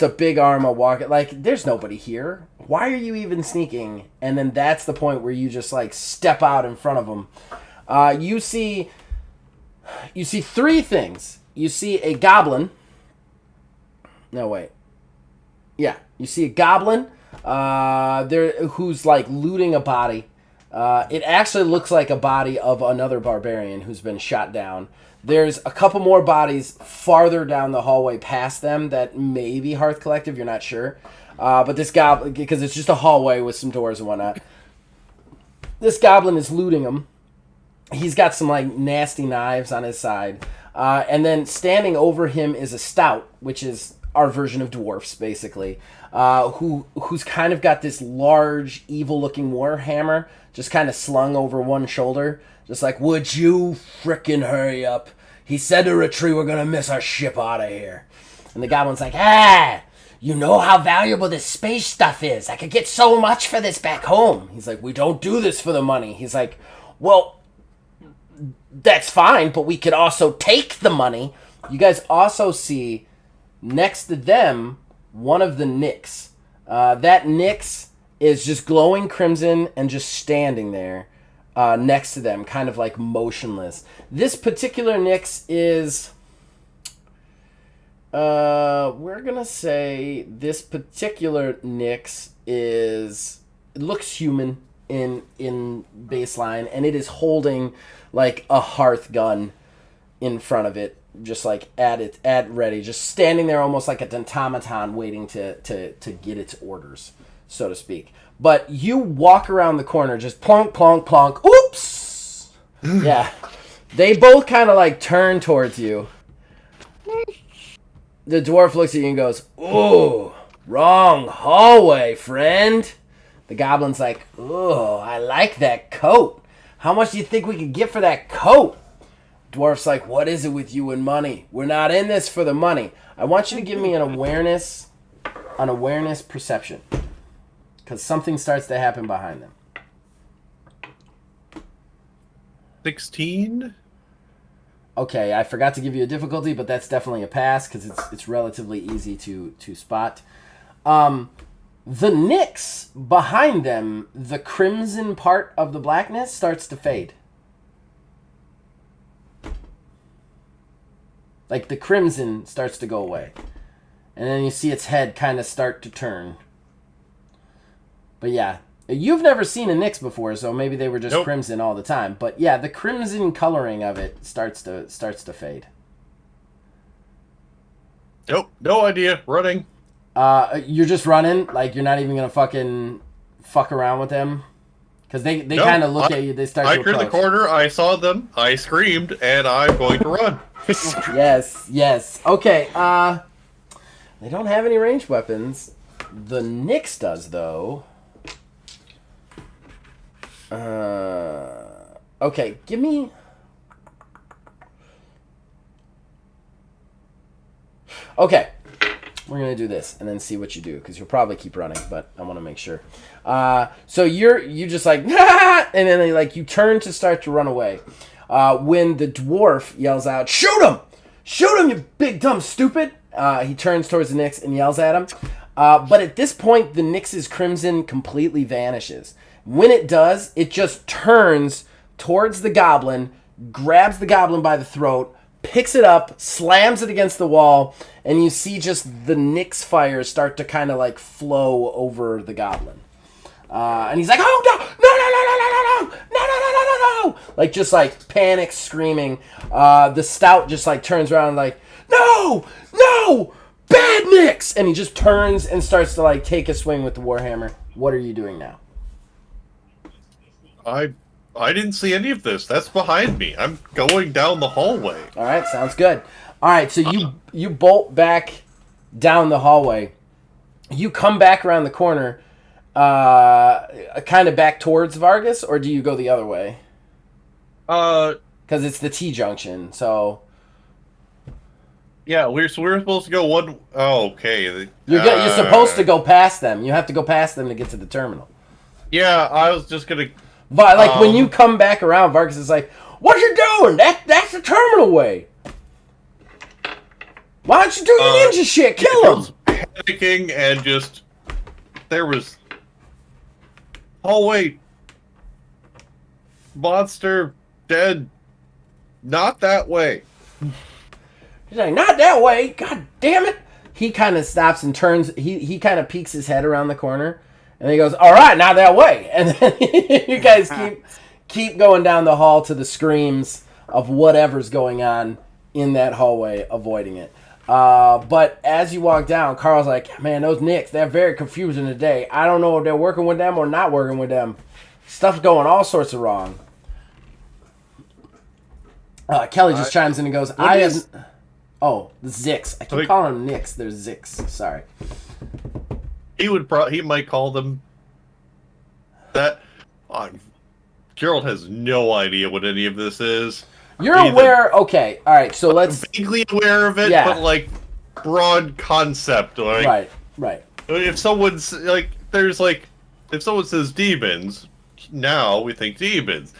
big arm of walking. Like, there's nobody here. Why are you even sneaking? And then that's the point where you just like step out in front of them. You see 3 things. You see a goblin. No, wait. Yeah, you see a goblin who's like looting a body. It actually looks like a body of another barbarian who's been shot down. There's a couple more bodies farther down the hallway past them that may be Hearth Collective, you're not sure. But this goblin, because it's just a hallway with some doors and whatnot. This goblin is looting them. He's got some like nasty knives on his side. And then standing over him is a stout, which is our version of dwarfs, basically. Who's kind of got this large, evil-looking warhammer just kind of slung over one shoulder. Just like, would you frickin' hurry up? He said to retreat, we're gonna miss our ship out of here. And the goblin's like, you know how valuable this space stuff is. I could get so much for this back home. He's like, we don't do this for the money. He's like, well, that's fine, but we could also take the money. You guys also see next to them one of the Nyx. That Nyx is just glowing crimson and just standing there next to them, kind of like motionless. This particular Nyx is... we're gonna say this particular Nyx is... It looks human in baseline, and it is holding like a hearth gun in front of it, just like at ready, just standing there almost like a automaton waiting to get its orders, so to speak. But you walk around the corner, just plonk, plonk, plonk. Oops! Yeah. They both kind of like turn towards you. The dwarf looks at you and goes, ooh, wrong hallway, friend. The goblin's like, ooh, I like that coat. How much do you think we could get for that coat? Dwarf's like, what is it with you and money? We're not in this for the money. I want you to give me an awareness perception. Because something starts to happen behind them. 16? Okay, I forgot to give you a difficulty, but that's definitely a pass because it's relatively easy to spot. The Nyx behind them, the crimson part of the blackness starts to fade. Like the crimson starts to go away. And then you see its head kind of start to turn. But yeah, you've never seen a Nyx before, so maybe they were just crimson all the time. But yeah, the crimson coloring of it starts to fade. Nope, no idea. Running. You're just running? Like you're not even gonna fuck around with them? Because they kind of look at you, they start to approach. I turned the corner, I saw them, I screamed, and I'm going to run. Yes. Okay, they don't have any ranged weapons. The Nyx does, though. Okay, give me... Okay, we're going to do this and then see what you do, because you'll probably keep running, but I want to make sure. So you just like, and then like you turn to start to run away. When the dwarf yells out, shoot him! Shoot him, you big dumb stupid! He turns towards the Nyx and yells at him. But at this point, the Nyx's crimson completely vanishes. When it does, it just turns towards the goblin, grabs the goblin by the throat, picks it up, slams it against the wall, and you see just the Nyx fire start to kind of like flow over the goblin. And he's like, oh, no, like just like panic screaming. The stout just like turns around and like, no, bad Nyx! And he just turns and starts to like take a swing with the warhammer. What are you doing now? I didn't see any of this. That's behind me. I'm going down the hallway. All right, sounds good. All right, so you bolt back down the hallway. You come back around the corner, kind of back towards Vargas, or do you go the other way? Because it's the T junction, so... Yeah, we're supposed to go one... Oh, okay. You're supposed to go past them. You have to go past them to get to the terminal. Yeah, I was just gonna... When you come back around, Vargas is like, what you doing? That's the terminal way. Why don't you do your ninja shit? Kill him! Panicking and just... There was... Hallway... Monster... Dead... Not that way. He's like, not that way. God damn it. He kind of stops and turns. He kind of peeks his head around the corner. And he goes, all right, not that way. And then you guys keep going down the hall to the screams of whatever's going on in that hallway, avoiding it. But as you walk down, Carl's like, man, those Knicks, they're very confusing today. I don't know if they're working with them or not working with them. Stuff's going all sorts of wrong. Kelly just chimes in and goes, Oh, the Zix. I keep calling them Knicks. They're Zix. Sorry. He might call them that. Gerald has no idea what any of this is. You're aware. Okay. All right. So let's vaguely aware of it, but like broad concept. Like, right. If someone's like, if someone says demons, now we think demons.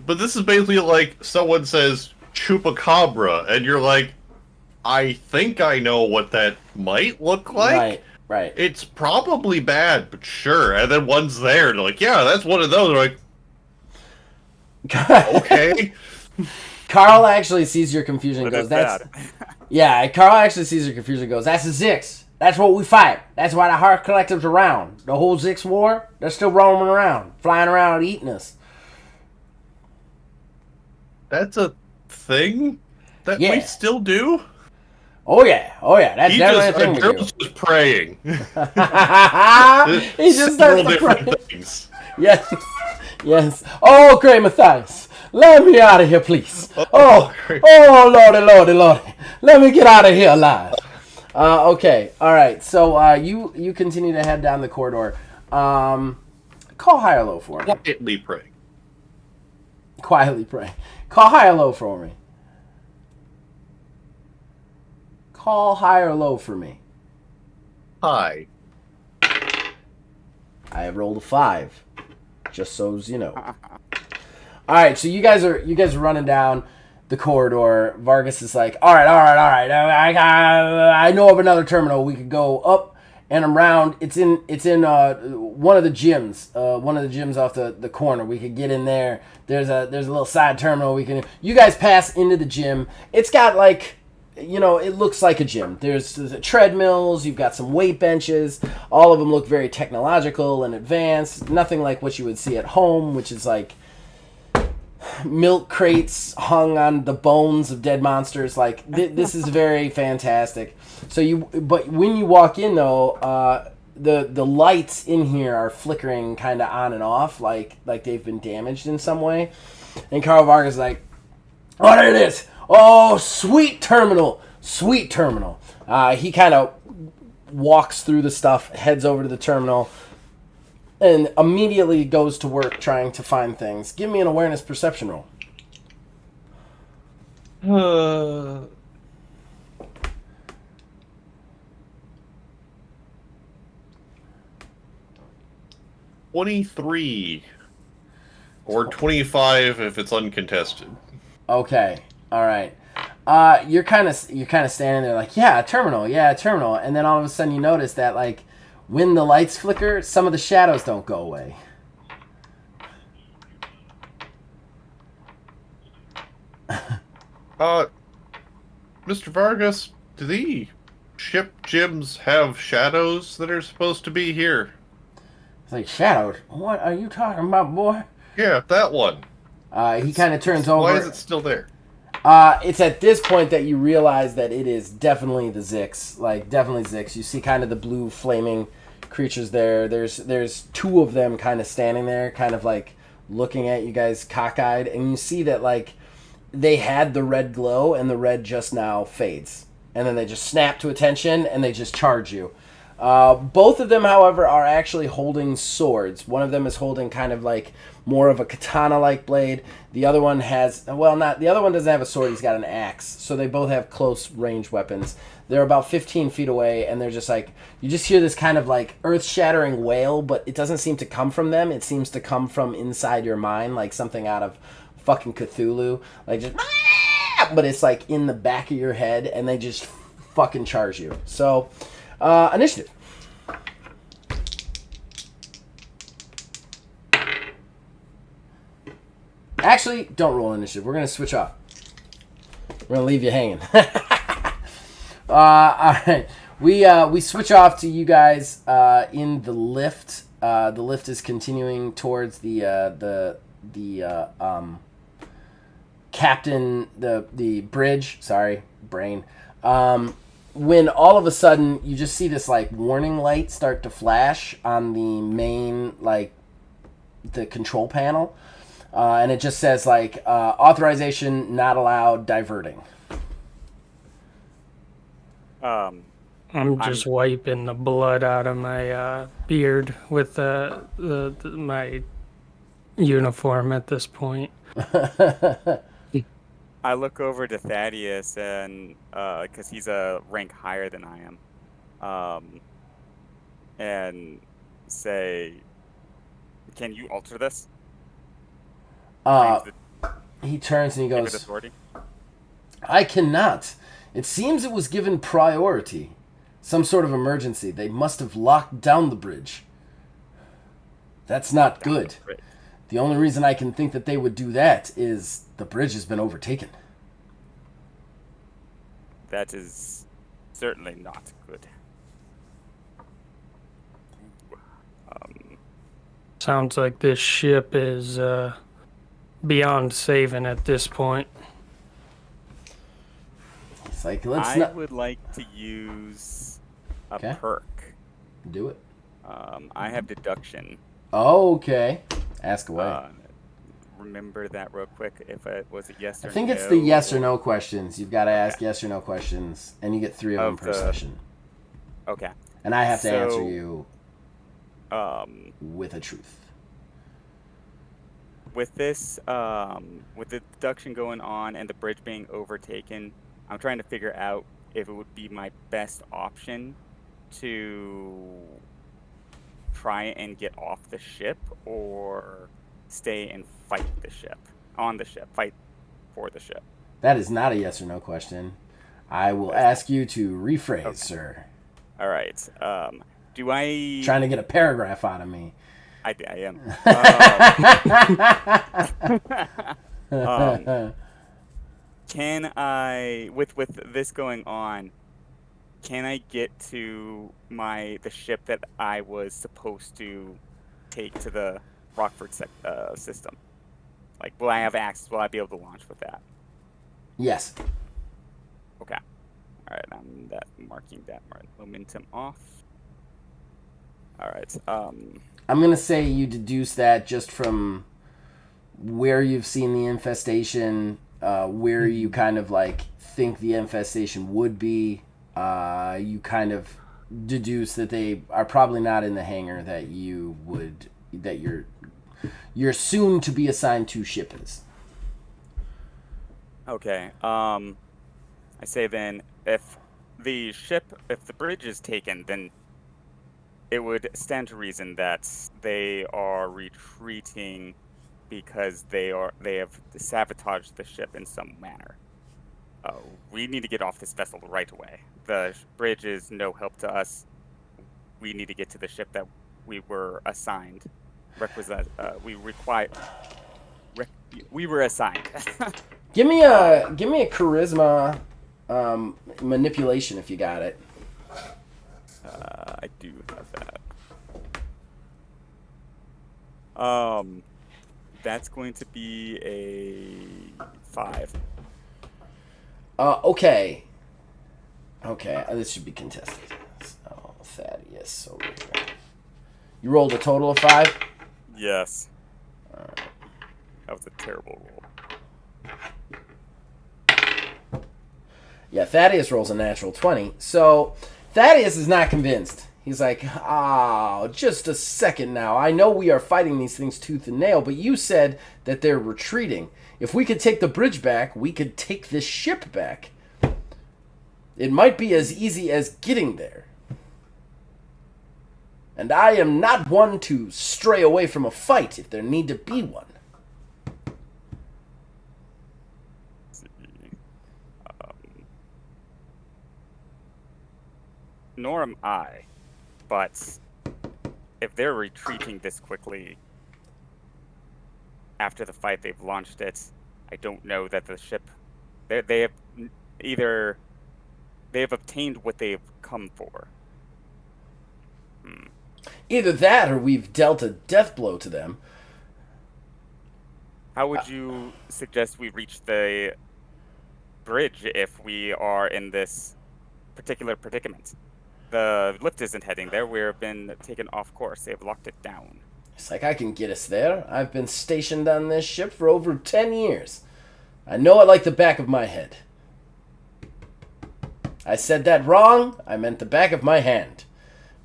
But this is basically like someone says chupacabra, and you're like, I think I know what that might look like. Right. It's probably bad, but sure. And then one's there, and they're like, yeah, that's one of those. They're like, okay. Carl actually sees your confusion and goes, that's... Yeah, Carl actually sees your confusion and goes, that's the Zix. That's what we fight. That's why the Heart Collective's around. The whole Zix war, they're still roaming around, flying around eating us. That's a thing that we still do? Oh yeah. That's definitely a thing we do. Gerald's just praying. He just starts to pray. Things. Yes. Oh, great Matthias. Let me out of here, please. Oh, Lordy. Let me get out of here alive. Okay. All right. So you continue to head down the corridor. Call high or low for me. Quietly pray. Call high or low for me. Call high or low for me. High. I have rolled a 5. Just so as you know. Alright, so you guys are running down the corridor. Vargas is like, all right. I know of another terminal. We could go up and around. It's in one of the gyms. One of the gyms off the corner. We could get in there. There's a little side terminal. You guys pass into the gym. It's got like, it looks like a gym. There's the treadmills, you've got some weight benches. All of them look very technological and advanced. Nothing like what you would see at home, which is like milk crates hung on the bones of dead monsters. Like, this is very fantastic. But when you walk in, though, the lights in here are flickering kind of on and off, like they've been damaged in some way. And Carl Vargas is like, oh, there it is. Oh, sweet terminal. He kind of walks through the stuff, heads over to the terminal, and immediately goes to work trying to find things. Give me an awareness perception roll. 23. Or 25 if it's uncontested. Okay. All right. You're kind of standing there like, yeah, a terminal. And then all of a sudden you notice that, like, when the lights flicker, some of the shadows don't go away. Mr. Vargas, do the ship gyms have shadows that are supposed to be here? It's like, shadows? What are you talking about, boy? Yeah, that one. He kind of turns over. Why is it still there? It's at this point that you realize that it is definitely the Zix. Like, definitely Zix. You see kind of the blue flaming creatures there. There's 2 of them kind of standing there, kind of like looking at you guys cockeyed. And you see that, like, they had the red glow and the red just now fades. and then they just snap to attention, and they just charge you. Both of them, however, are actually holding swords. One of them is holding kind of like more of a katana-like blade. The other one has, well, not, the other one doesn't have a sword, he's got an axe. So they both have close range weapons. They're about 15 feet away, and they're just like, you just hear this kind of like earth-shattering wail, but it doesn't seem to come from them. It seems to come from inside your mind, like something out of fucking Cthulhu. Like just, but it's like in the back of your head, and they just fucking charge you. So, initiative. Actually, don't roll initiative. We're going to switch off. We're going to leave you hanging. All right. We switch off to you guys in the lift. The lift is continuing towards the captain, the bridge. Sorry, brain. When all of a sudden you just see this like warning light start to flash on the main like the control panel, and it just says like authorization not allowed, diverting. I'm just wiping the blood out of my beard with my uniform at this point. I look over to Thaddeus and because he's a rank higher than I am, and say, "Can you alter this?" He turns and he goes, "I cannot. It seems it was given priority. Some sort of emergency. They must have locked down the bridge. That's not good. The only reason I can think that they would do that is the bridge has been overtaken." That is certainly not good. Sounds like this ship is beyond saving at this point. It's like, I would like to use a perk. Do it. I have deduction. Oh, okay. Ask away. Remember that real quick. If it was a yes or no. I think it's the yes or no questions. You've got to ask yes or no questions, and you get 3 of them per session. Okay. And I have to answer you with a truth. With this, with the deduction going on and the bridge being overtaken, I'm trying to figure out if it would be my best option to try and get off the ship or stay and fight the ship, fight for the ship. That is not a yes or no question. I will ask you to rephrase, sir. All right. Do I... Trying to get a paragraph out of me. I am. Can I, with this going on, can I get to the ship that I was supposed to take to the Rockford system? Like, will I have access? Will I be able to launch with that? Yes. Okay. All right. I'm marking that momentum off. All right. I'm gonna say you deduce that just from where you've seen the infestation, where you kind of like think the infestation would be. You kind of deduce that they are probably not in the hangar that you're soon to be assigned to ship is. Okay. I say then, if the bridge is taken, then it would stand to reason that they are retreating because they have sabotaged the ship in some manner. We need to get off this vessel right away. The bridge is no help to us. We need to get to the ship that we were assigned. We were assigned. Give me a charisma manipulation if you got it. I do have that. That's going to be a 5. Okay. This should be contested. So, Thaddeus over here. You rolled a total of 5? Yes. Alright. That was a terrible roll. Yeah, Thaddeus rolls a natural 20. So Thaddeus is not convinced. He's like, oh, just a second now. I know we are fighting these things tooth and nail, but you said that they're retreating. If we could take the bridge back, we could take this ship back. It might be as easy as getting there. And I am not one to stray away from a fight if there need to be one. Nor am I, but if they're retreating this quickly after the fight, they've launched it. I don't know that the ship, they have either they have obtained what they've come for. Either that, or we've dealt a death blow to them. How would you suggest we reach the bridge if we are in this particular predicament? The lift isn't heading there. We've been taken off course. They've locked it down. It's like I can get us there. I've been stationed on this ship for over 10 years. I know it like the back of my head. I said that wrong. I meant the back of my hand.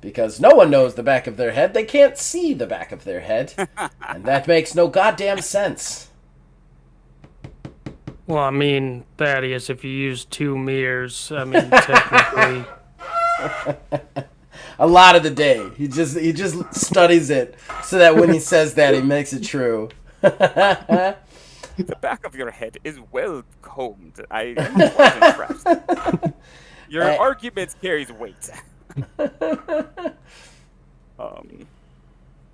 Because no one knows the back of their head. They can't see the back of their head. And that makes no goddamn sense. Well, I mean, Thaddeus, if you use 2 mirrors, I mean, technically... A lot of the day. He just studies it so that when he says that, he makes it true. The back of your head is well combed. I am quite impressed. Your argument carries weight.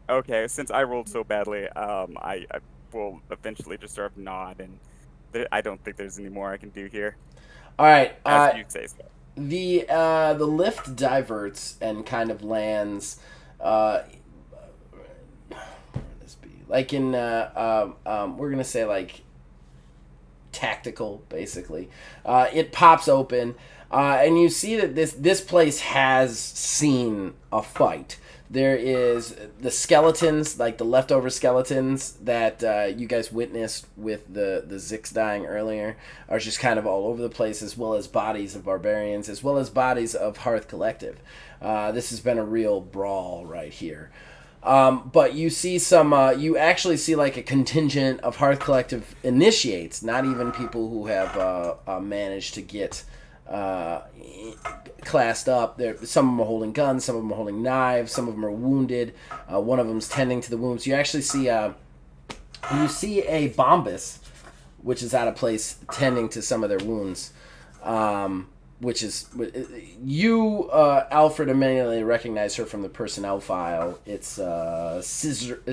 Okay, since I rolled so badly, I will eventually just sort of nod, and I don't think there's any more I can do here. All right. As you say so. The lift diverts and kind of lands. Where would this be? Like in we're gonna say like tactical, basically. It pops open, and you see that this place has seen a fight. There is the skeletons, like the leftover skeletons that you guys witnessed with the Zix dying earlier, are just kind of all over the place, as well as bodies of barbarians, as well as bodies of Hearth Collective. This has been a real brawl right here. But you see you actually see like a contingent of Hearth Collective initiates, not even people who have managed to get classed up. Some of them are holding guns, some of them are holding knives, some of them are wounded. One of them's tending to the wounds. You actually see a Bombus, which is out of place, tending to some of their wounds. Which is you, Alfred, immediately recognize her from the personnel file. It's Sirzit.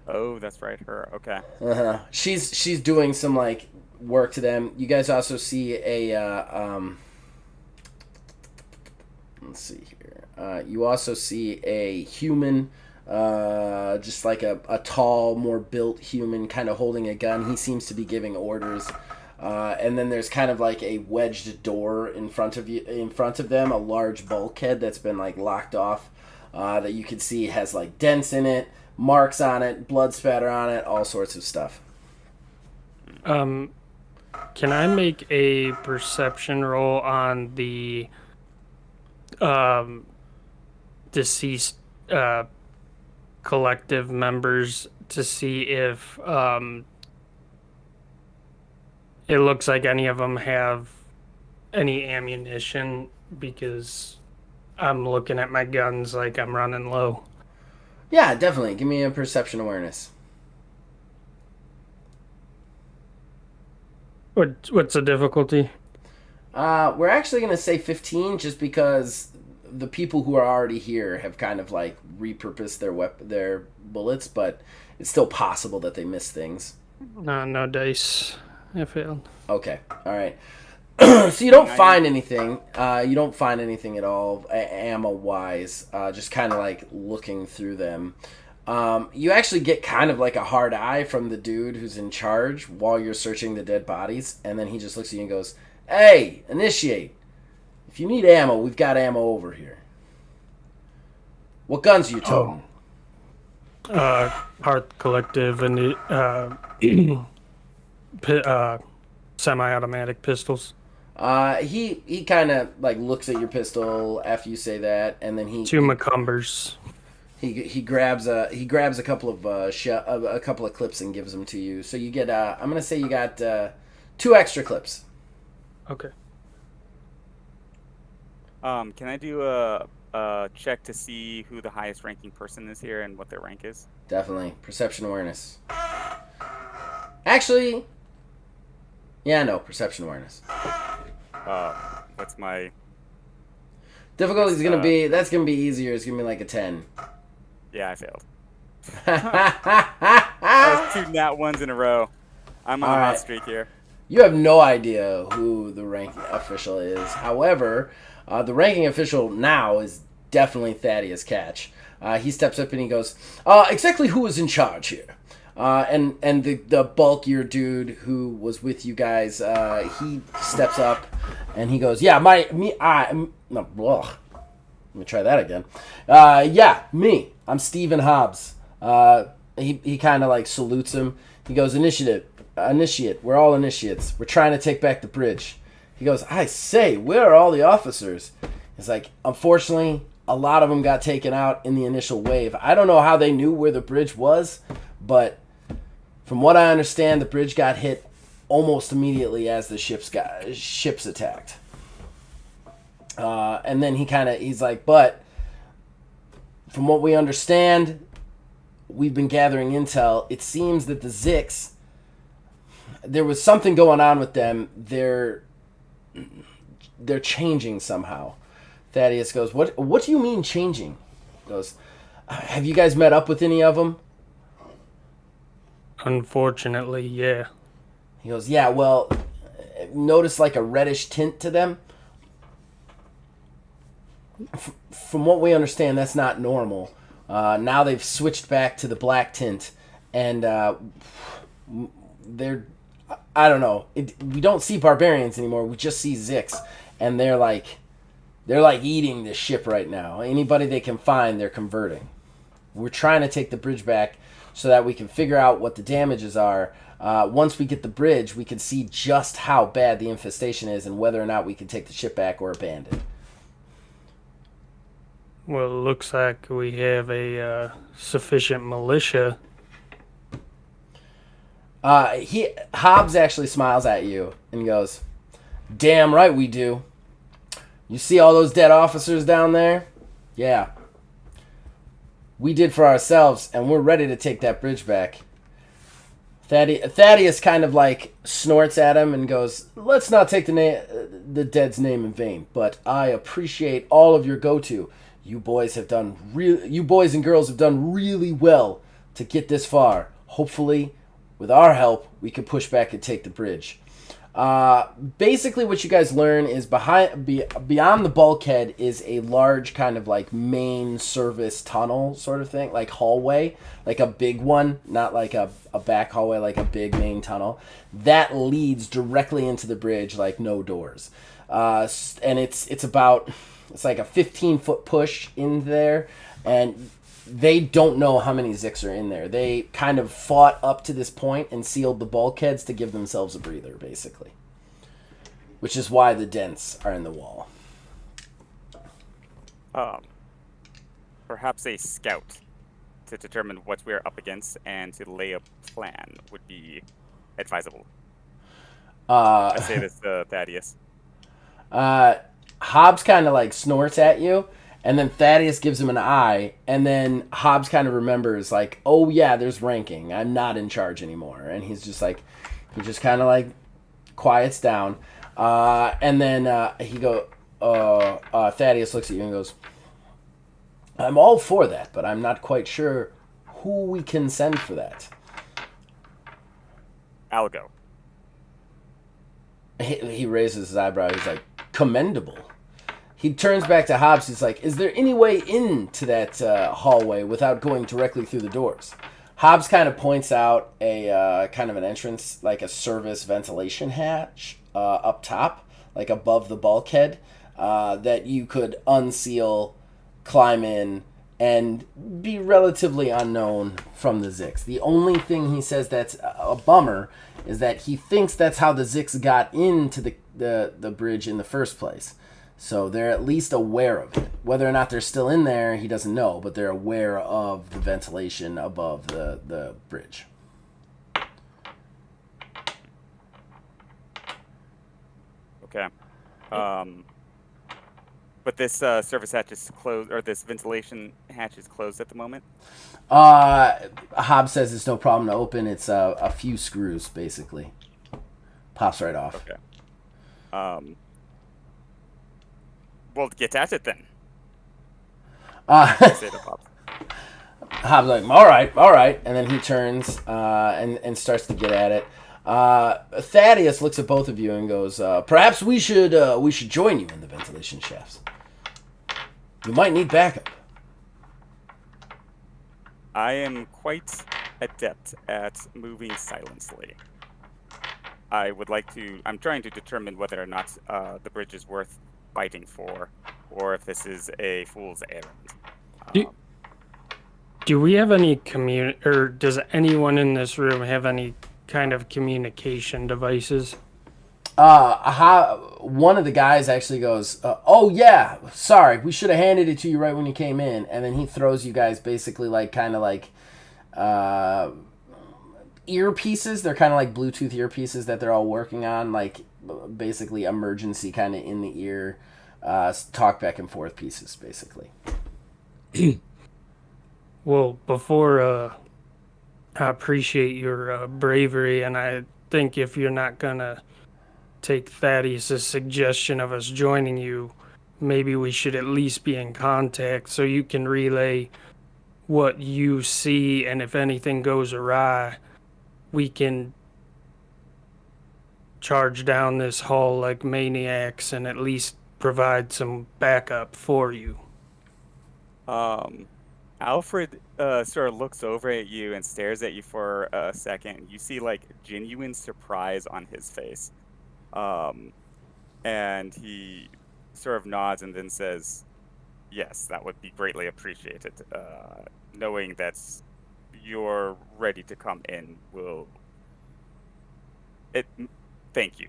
Oh, that's right, her. Okay. Uh-huh. She's doing some like work to them. You guys also see a let's see here. You also see a human, just like a tall, more built human, kind of holding a gun. He seems to be giving orders. And then there's kind of like a wedged door in front of them, a large bulkhead that's been like locked off, that you can see has like dents in it, marks on it, blood spatter on it, all sorts of stuff. Can I make a perception roll on the deceased collective members to see if it looks like any of them have any ammunition, because I'm looking at my guns like I'm running low. Yeah, definitely. Give me a perception awareness. What's the difficulty? We're actually going to say 15 just because the people who are already here have kind of like repurposed their bullets, but it's still possible that they miss things. No dice. I failed. Okay. All right. So you don't find anything. You don't find anything at all, ammo-wise. Just kind of like looking through them. You actually get kind of like a hard eye from the dude who's in charge while you're searching the dead bodies, and then he just looks at you and goes, "Hey, initiate. If you need ammo, we've got ammo over here. What guns are you toting?" Hearth Collective and semi-automatic pistols. He kind of like looks at your pistol after you say that, and then Two McCumbers. he grabs a couple of a couple of clips and gives them to you. So you get I'm gonna say you got 2 extra clips. Okay. Can I do a check to see who the highest ranking person is here and what their rank is? Definitely perception awareness. Actually, yeah, no perception awareness. What's my Difficulty is gonna be easier. It's gonna be like a 10. Yeah, I failed. That was 2 nat ones in a row. I'm on a hot streak here. You have no idea who the ranking official is. However, the ranking official now is definitely Thaddeus Catch. He steps up and he goes, exactly who is in charge here? And the bulkier dude who was with you guys, he steps up and he goes, yeah, Let me try that again. Yeah, me. I'm Stephen Hobbs. He kind of like salutes him. He goes, initiate. We're all initiates. We're trying to take back the bridge. He goes, I say, where are all the officers? It's like, unfortunately, a lot of them got taken out in the initial wave. I don't know how they knew where the bridge was, but from what I understand, the bridge got hit almost immediately as the ships attacked. And then he's like, but from what we understand, we've been gathering intel. It seems that the Zix, there was something going on with them. They're changing somehow. Thaddeus goes, what do you mean changing? He goes, have you guys met up with any of them? Unfortunately, yeah. He goes, yeah, well, notice like a reddish tint to them? From what we understand, that's not normal. Now they've switched back to the black tint, and they're, I don't know. We don't see barbarians anymore. We just see Zix, and they're like eating this ship right now. Anybody they can find, they're converting. We're trying to take the bridge back so that we can figure out what the damages are. Once we get the bridge, we can see just how bad the infestation is and whether or not we can take the ship back or abandon. Well, it looks like we have a sufficient militia. Hobbs actually smiles at you and goes, damn right we do. You see all those dead officers down there? Yeah. We did for ourselves, and we're ready to take that bridge back. Thaddeus kind of like snorts at him and goes, let's not take the dead's name in vain, but I appreciate all of your go-to. You boys and girls have done really well to get this far. Hopefully, with our help, we can push back and take the bridge. Basically, what you guys learn is beyond the bulkhead is a large kind of like main service tunnel sort of thing, like hallway, like a big one, not like a back hallway, like a big main tunnel that leads directly into the bridge, like no doors. And it's like a 15-foot push in there, and they don't know how many Zix are in there. They kind of fought up to this point and sealed the bulkheads to give themselves a breather, basically. Which is why the dents are in the wall. Perhaps a scout to determine what we're up against and to lay a plan would be advisable. I say this to Thaddeus. Hobbs kind of like snorts at you, and then Thaddeus gives him an eye, and then Hobbs kind of remembers like, oh yeah, there's ranking. I'm not in charge anymore. And he's just like, he just kind of like quiets down. And then Thaddeus looks at you and goes, I'm all for that, but I'm not quite sure who we can send for that. I'll go. He raises his eyebrow. He's like, commendable. He turns back to Hobbs. He's like, is there any way into that hallway without going directly through the doors? Hobbs kind of points out a kind of an entrance, like a service ventilation hatch up top, like above the bulkhead, that you could unseal, climb in, and be relatively unknown from the Zix. The only thing he says that's a bummer is that he thinks that's how the Zix got into the bridge in the first place. So they're at least aware of it. Whether or not they're still in there, he doesn't know, but they're aware of the ventilation above the bridge. Okay. But this service hatch is closed, or this ventilation hatch is closed at the moment? Hobbs says it's no problem to open. It's a few screws, basically. Pops right off. Okay. Well, get at it then. Say to Bob. Hobbs like, all right, and then he turns and starts to get at it. Thaddeus looks at both of you and goes, perhaps we should join you in the ventilation shafts. You might need backup. I am quite adept at moving silently. I'm trying to determine whether or not the bridge is worth fighting for, or if this is a fool's errand. Do we have any or does anyone in this room have any kind of communication devices? One of the guys actually goes, oh yeah, sorry, we should have handed it to you right when you came in. And then he throws you guys basically earpieces. They're kind of like Bluetooth earpieces that they're all working on, like basically emergency kind of in the ear, talk back and forth pieces, basically. Well, before I appreciate your bravery, and I think if you're not gonna take Thaddeus' suggestion of us joining you, maybe we should at least be in contact so you can relay what you see, and if anything goes awry, we can charge down this hall like maniacs and at least provide some backup for you. Alfred sort of looks over at you and stares at you for a second. You see like genuine surprise on his face. And he sort of nods and then says, yes, that would be greatly appreciated. Knowing that you're ready to come in thank you.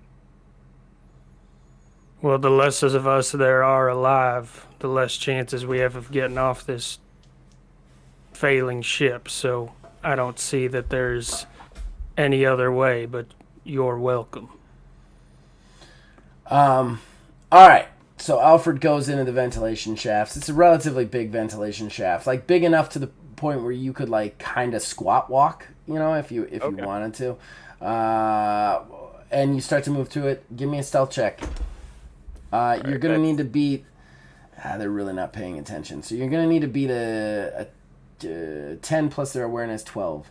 Well, the less of us there are alive, the less chances we have of getting off this failing ship, so I don't see that there's any other way, but you're welcome. All right. So Alfred goes into the ventilation shafts. It's a relatively big ventilation shaft, like big enough to the point where you could like kind of squat walk, if you wanted to. And you start to move to it. Give me a stealth check. You're going to need to beat... they're really not paying attention. So you're going to need to beat a 10 plus their awareness, 12.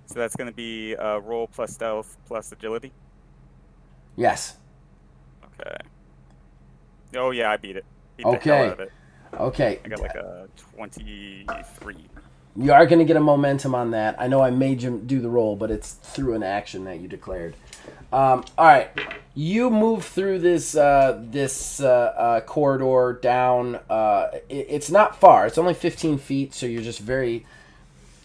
So that's going to be roll plus stealth plus agility? Yes. Okay. Oh, yeah, I beat it. Beat the hell out of it. Okay. I got like a 23. You are going to get a momentum on that. I know I made you do the roll, but it's through an action that you declared. All right. You move through this corridor down. It's not far. It's only 15 feet, so you're just very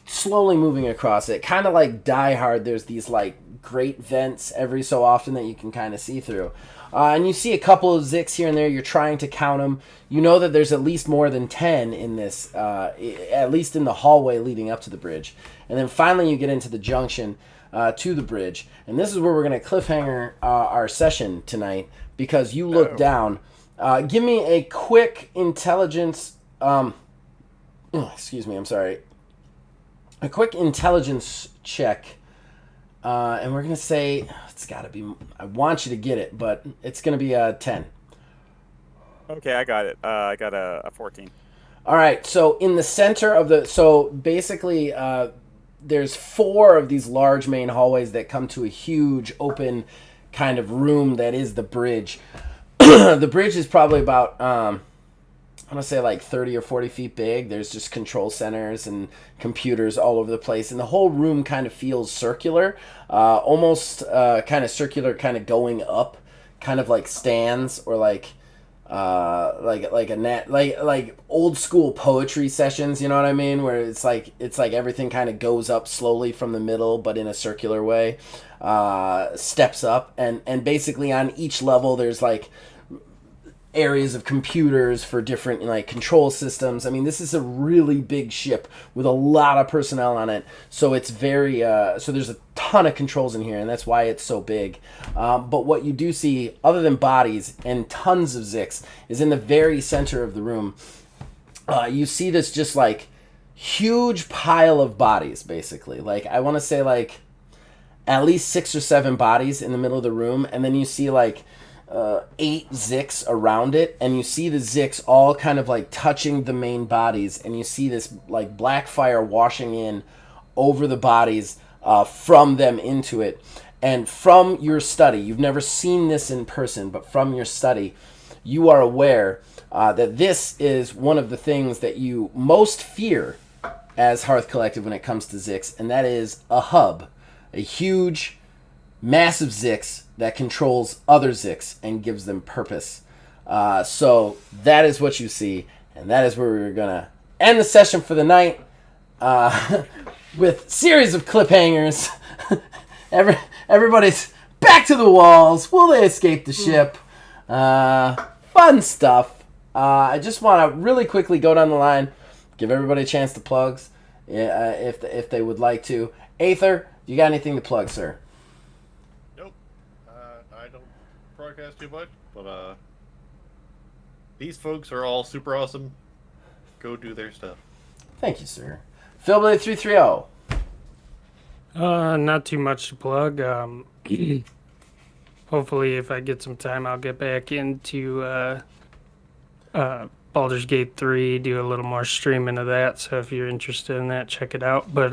slowly moving across it. Kind of like Die Hard, there's these like great vents every so often that you can kind of see through. And you see a couple of Zix here and there. You're trying to count them. You know that there's at least more than 10 in this, at least in the hallway leading up to the bridge. And then finally you get into the junction to the bridge. And this is where we're going to cliffhanger our session tonight, because you look down. Give me a quick intelligence... excuse me, I'm sorry. A quick intelligence check. And we're going to say... It's got to be... I want you to get it, but it's going to be a 10. Okay, I got it. I got a 14. All right, so in the center of the... So basically, there's 4 of these large main hallways that come to a huge open kind of room that is the bridge. The bridge is probably about... I'm going to say like 30 or 40 feet big. There's just control centers and computers all over the place. And the whole room kind of feels circular, almost kind of circular, kind of going up, kind of like stands or like like old school poetry sessions, you know what I mean, where it's like everything kind of goes up slowly from the middle but in a circular way, steps up, and basically on each level there's like areas of computers for different like control systems. I mean, this is a really big ship with a lot of personnel on it, so it's very so there's a ton of controls in here, and that's why it's so big. But what you do see, other than bodies and tons of Zix, is in the very center of the room. You see this just like huge pile of bodies, basically. Like, I want to say like at least 6 or 7 bodies in the middle of the room, and then you see like 8 Zix around it, and you see the Zix all kind of like touching the main bodies, and you see this like black fire washing in over the bodies from them into it. And from your study, you've never seen this in person, but from your study, you are aware that this is one of the things that you most fear as Hearth Collective when it comes to Zix, and that is a hub, a huge, massive Zix that controls other Zix and gives them purpose. So that is what you see, and that is where we're gonna end the session for the night with series of cliffhangers. Everybody's back to the walls. Will they escape the ship? Fun stuff. I just want to really quickly go down the line, give everybody a chance to plugs, if they would like to. Aether, you got anything to plug, sir? Nope. I don't broadcast too much, but these folks are all super awesome. Go do their stuff. Thank you, sir. Philblade330. Not too much to plug. Hopefully, if I get some time, I'll get back into Baldur's Gate 3, do a little more streaming of that. So if you're interested in that, check it out. But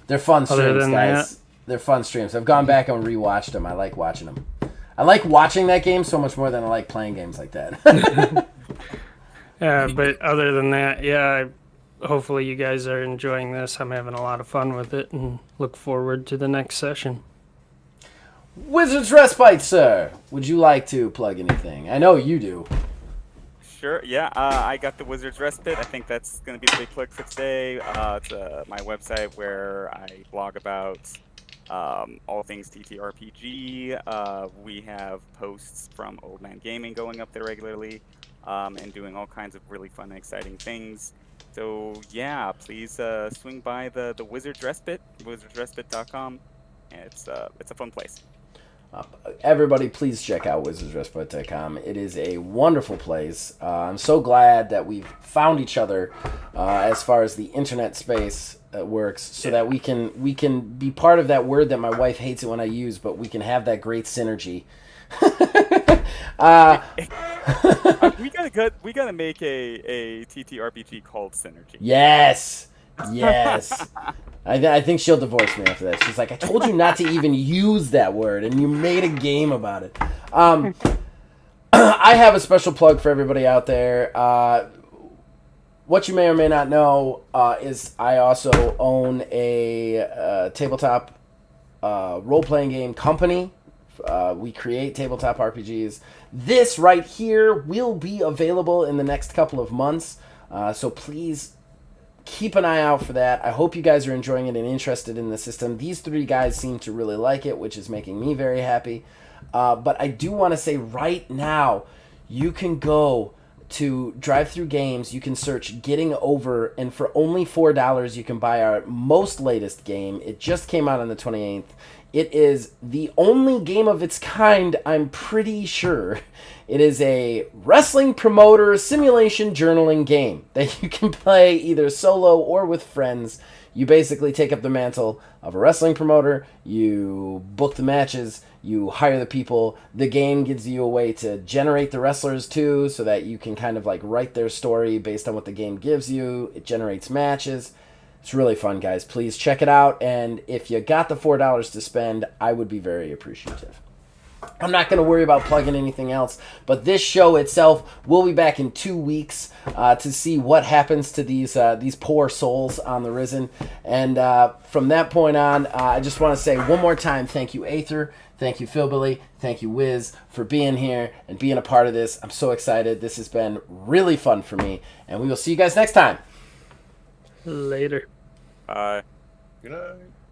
they're fun other streams, than guys. that- They're fun streams. I've gone back and rewatched them. I like watching them. I like watching that game so much more than I like playing games like that. but other than that, yeah, hopefully you guys are enjoying this. I'm having a lot of fun with it and look forward to the next session. Wizard's Respite, sir. Would you like to plug anything? I know you do. Sure, yeah. I got the Wizard's Respite. I think that's going to be the big plug for today. It's my website where I blog about all things TTRPG. We have posts from Old Man Gaming going up there regularly and doing all kinds of really fun and exciting things. So, yeah, please swing by the Wizard's Respite, wizardsrespite.com. And it's a fun place. Everybody, please check out wizardsrespite.com. It is a wonderful place. I'm so glad that we've found each other as far as the internet space works, so that we can be part of that word that my wife hates it when I use, but we can have that great synergy. We gotta make a TTRPG called Synergy. Yes. I think she'll divorce me after that. She's like, I told you not to even use that word, and you made a game about it. I have a special plug for everybody out there. What you may or may not know is I also own a tabletop role-playing game company. We create tabletop RPGs. This right here will be available in the next couple of months, so please keep an eye out for that. I hope you guys are enjoying it and interested in the system. These 3 guys seem to really like it, which is making me very happy. But I do want to say right now, you can go to Drive-Thru Games, you can search Getting Over, and for only $4 you can buy our most latest game. It just came out on the 28th. It is the only game of its kind, I'm pretty sure. It is a wrestling promoter simulation journaling game that you can play either solo or with friends. You basically take up the mantle of a wrestling promoter, you book the matches, you hire the people. The game gives you a way to generate the wrestlers too, so that you can kind of like write their story based on what the game gives you. It generates matches. It's really fun, guys. Please check it out, and if you got the $4 to spend, I would be very appreciative. I'm not going to worry about plugging anything else, but this show itself will be back in 2 weeks to see what happens to these poor souls on the Risen. And from that point on, I just want to say one more time, thank you, Aether, thank you, Philbilly, thank you, Wiz, for being here and being a part of this. I'm so excited. This has been really fun for me, and we will see you guys next time. Later. Bye. Good night.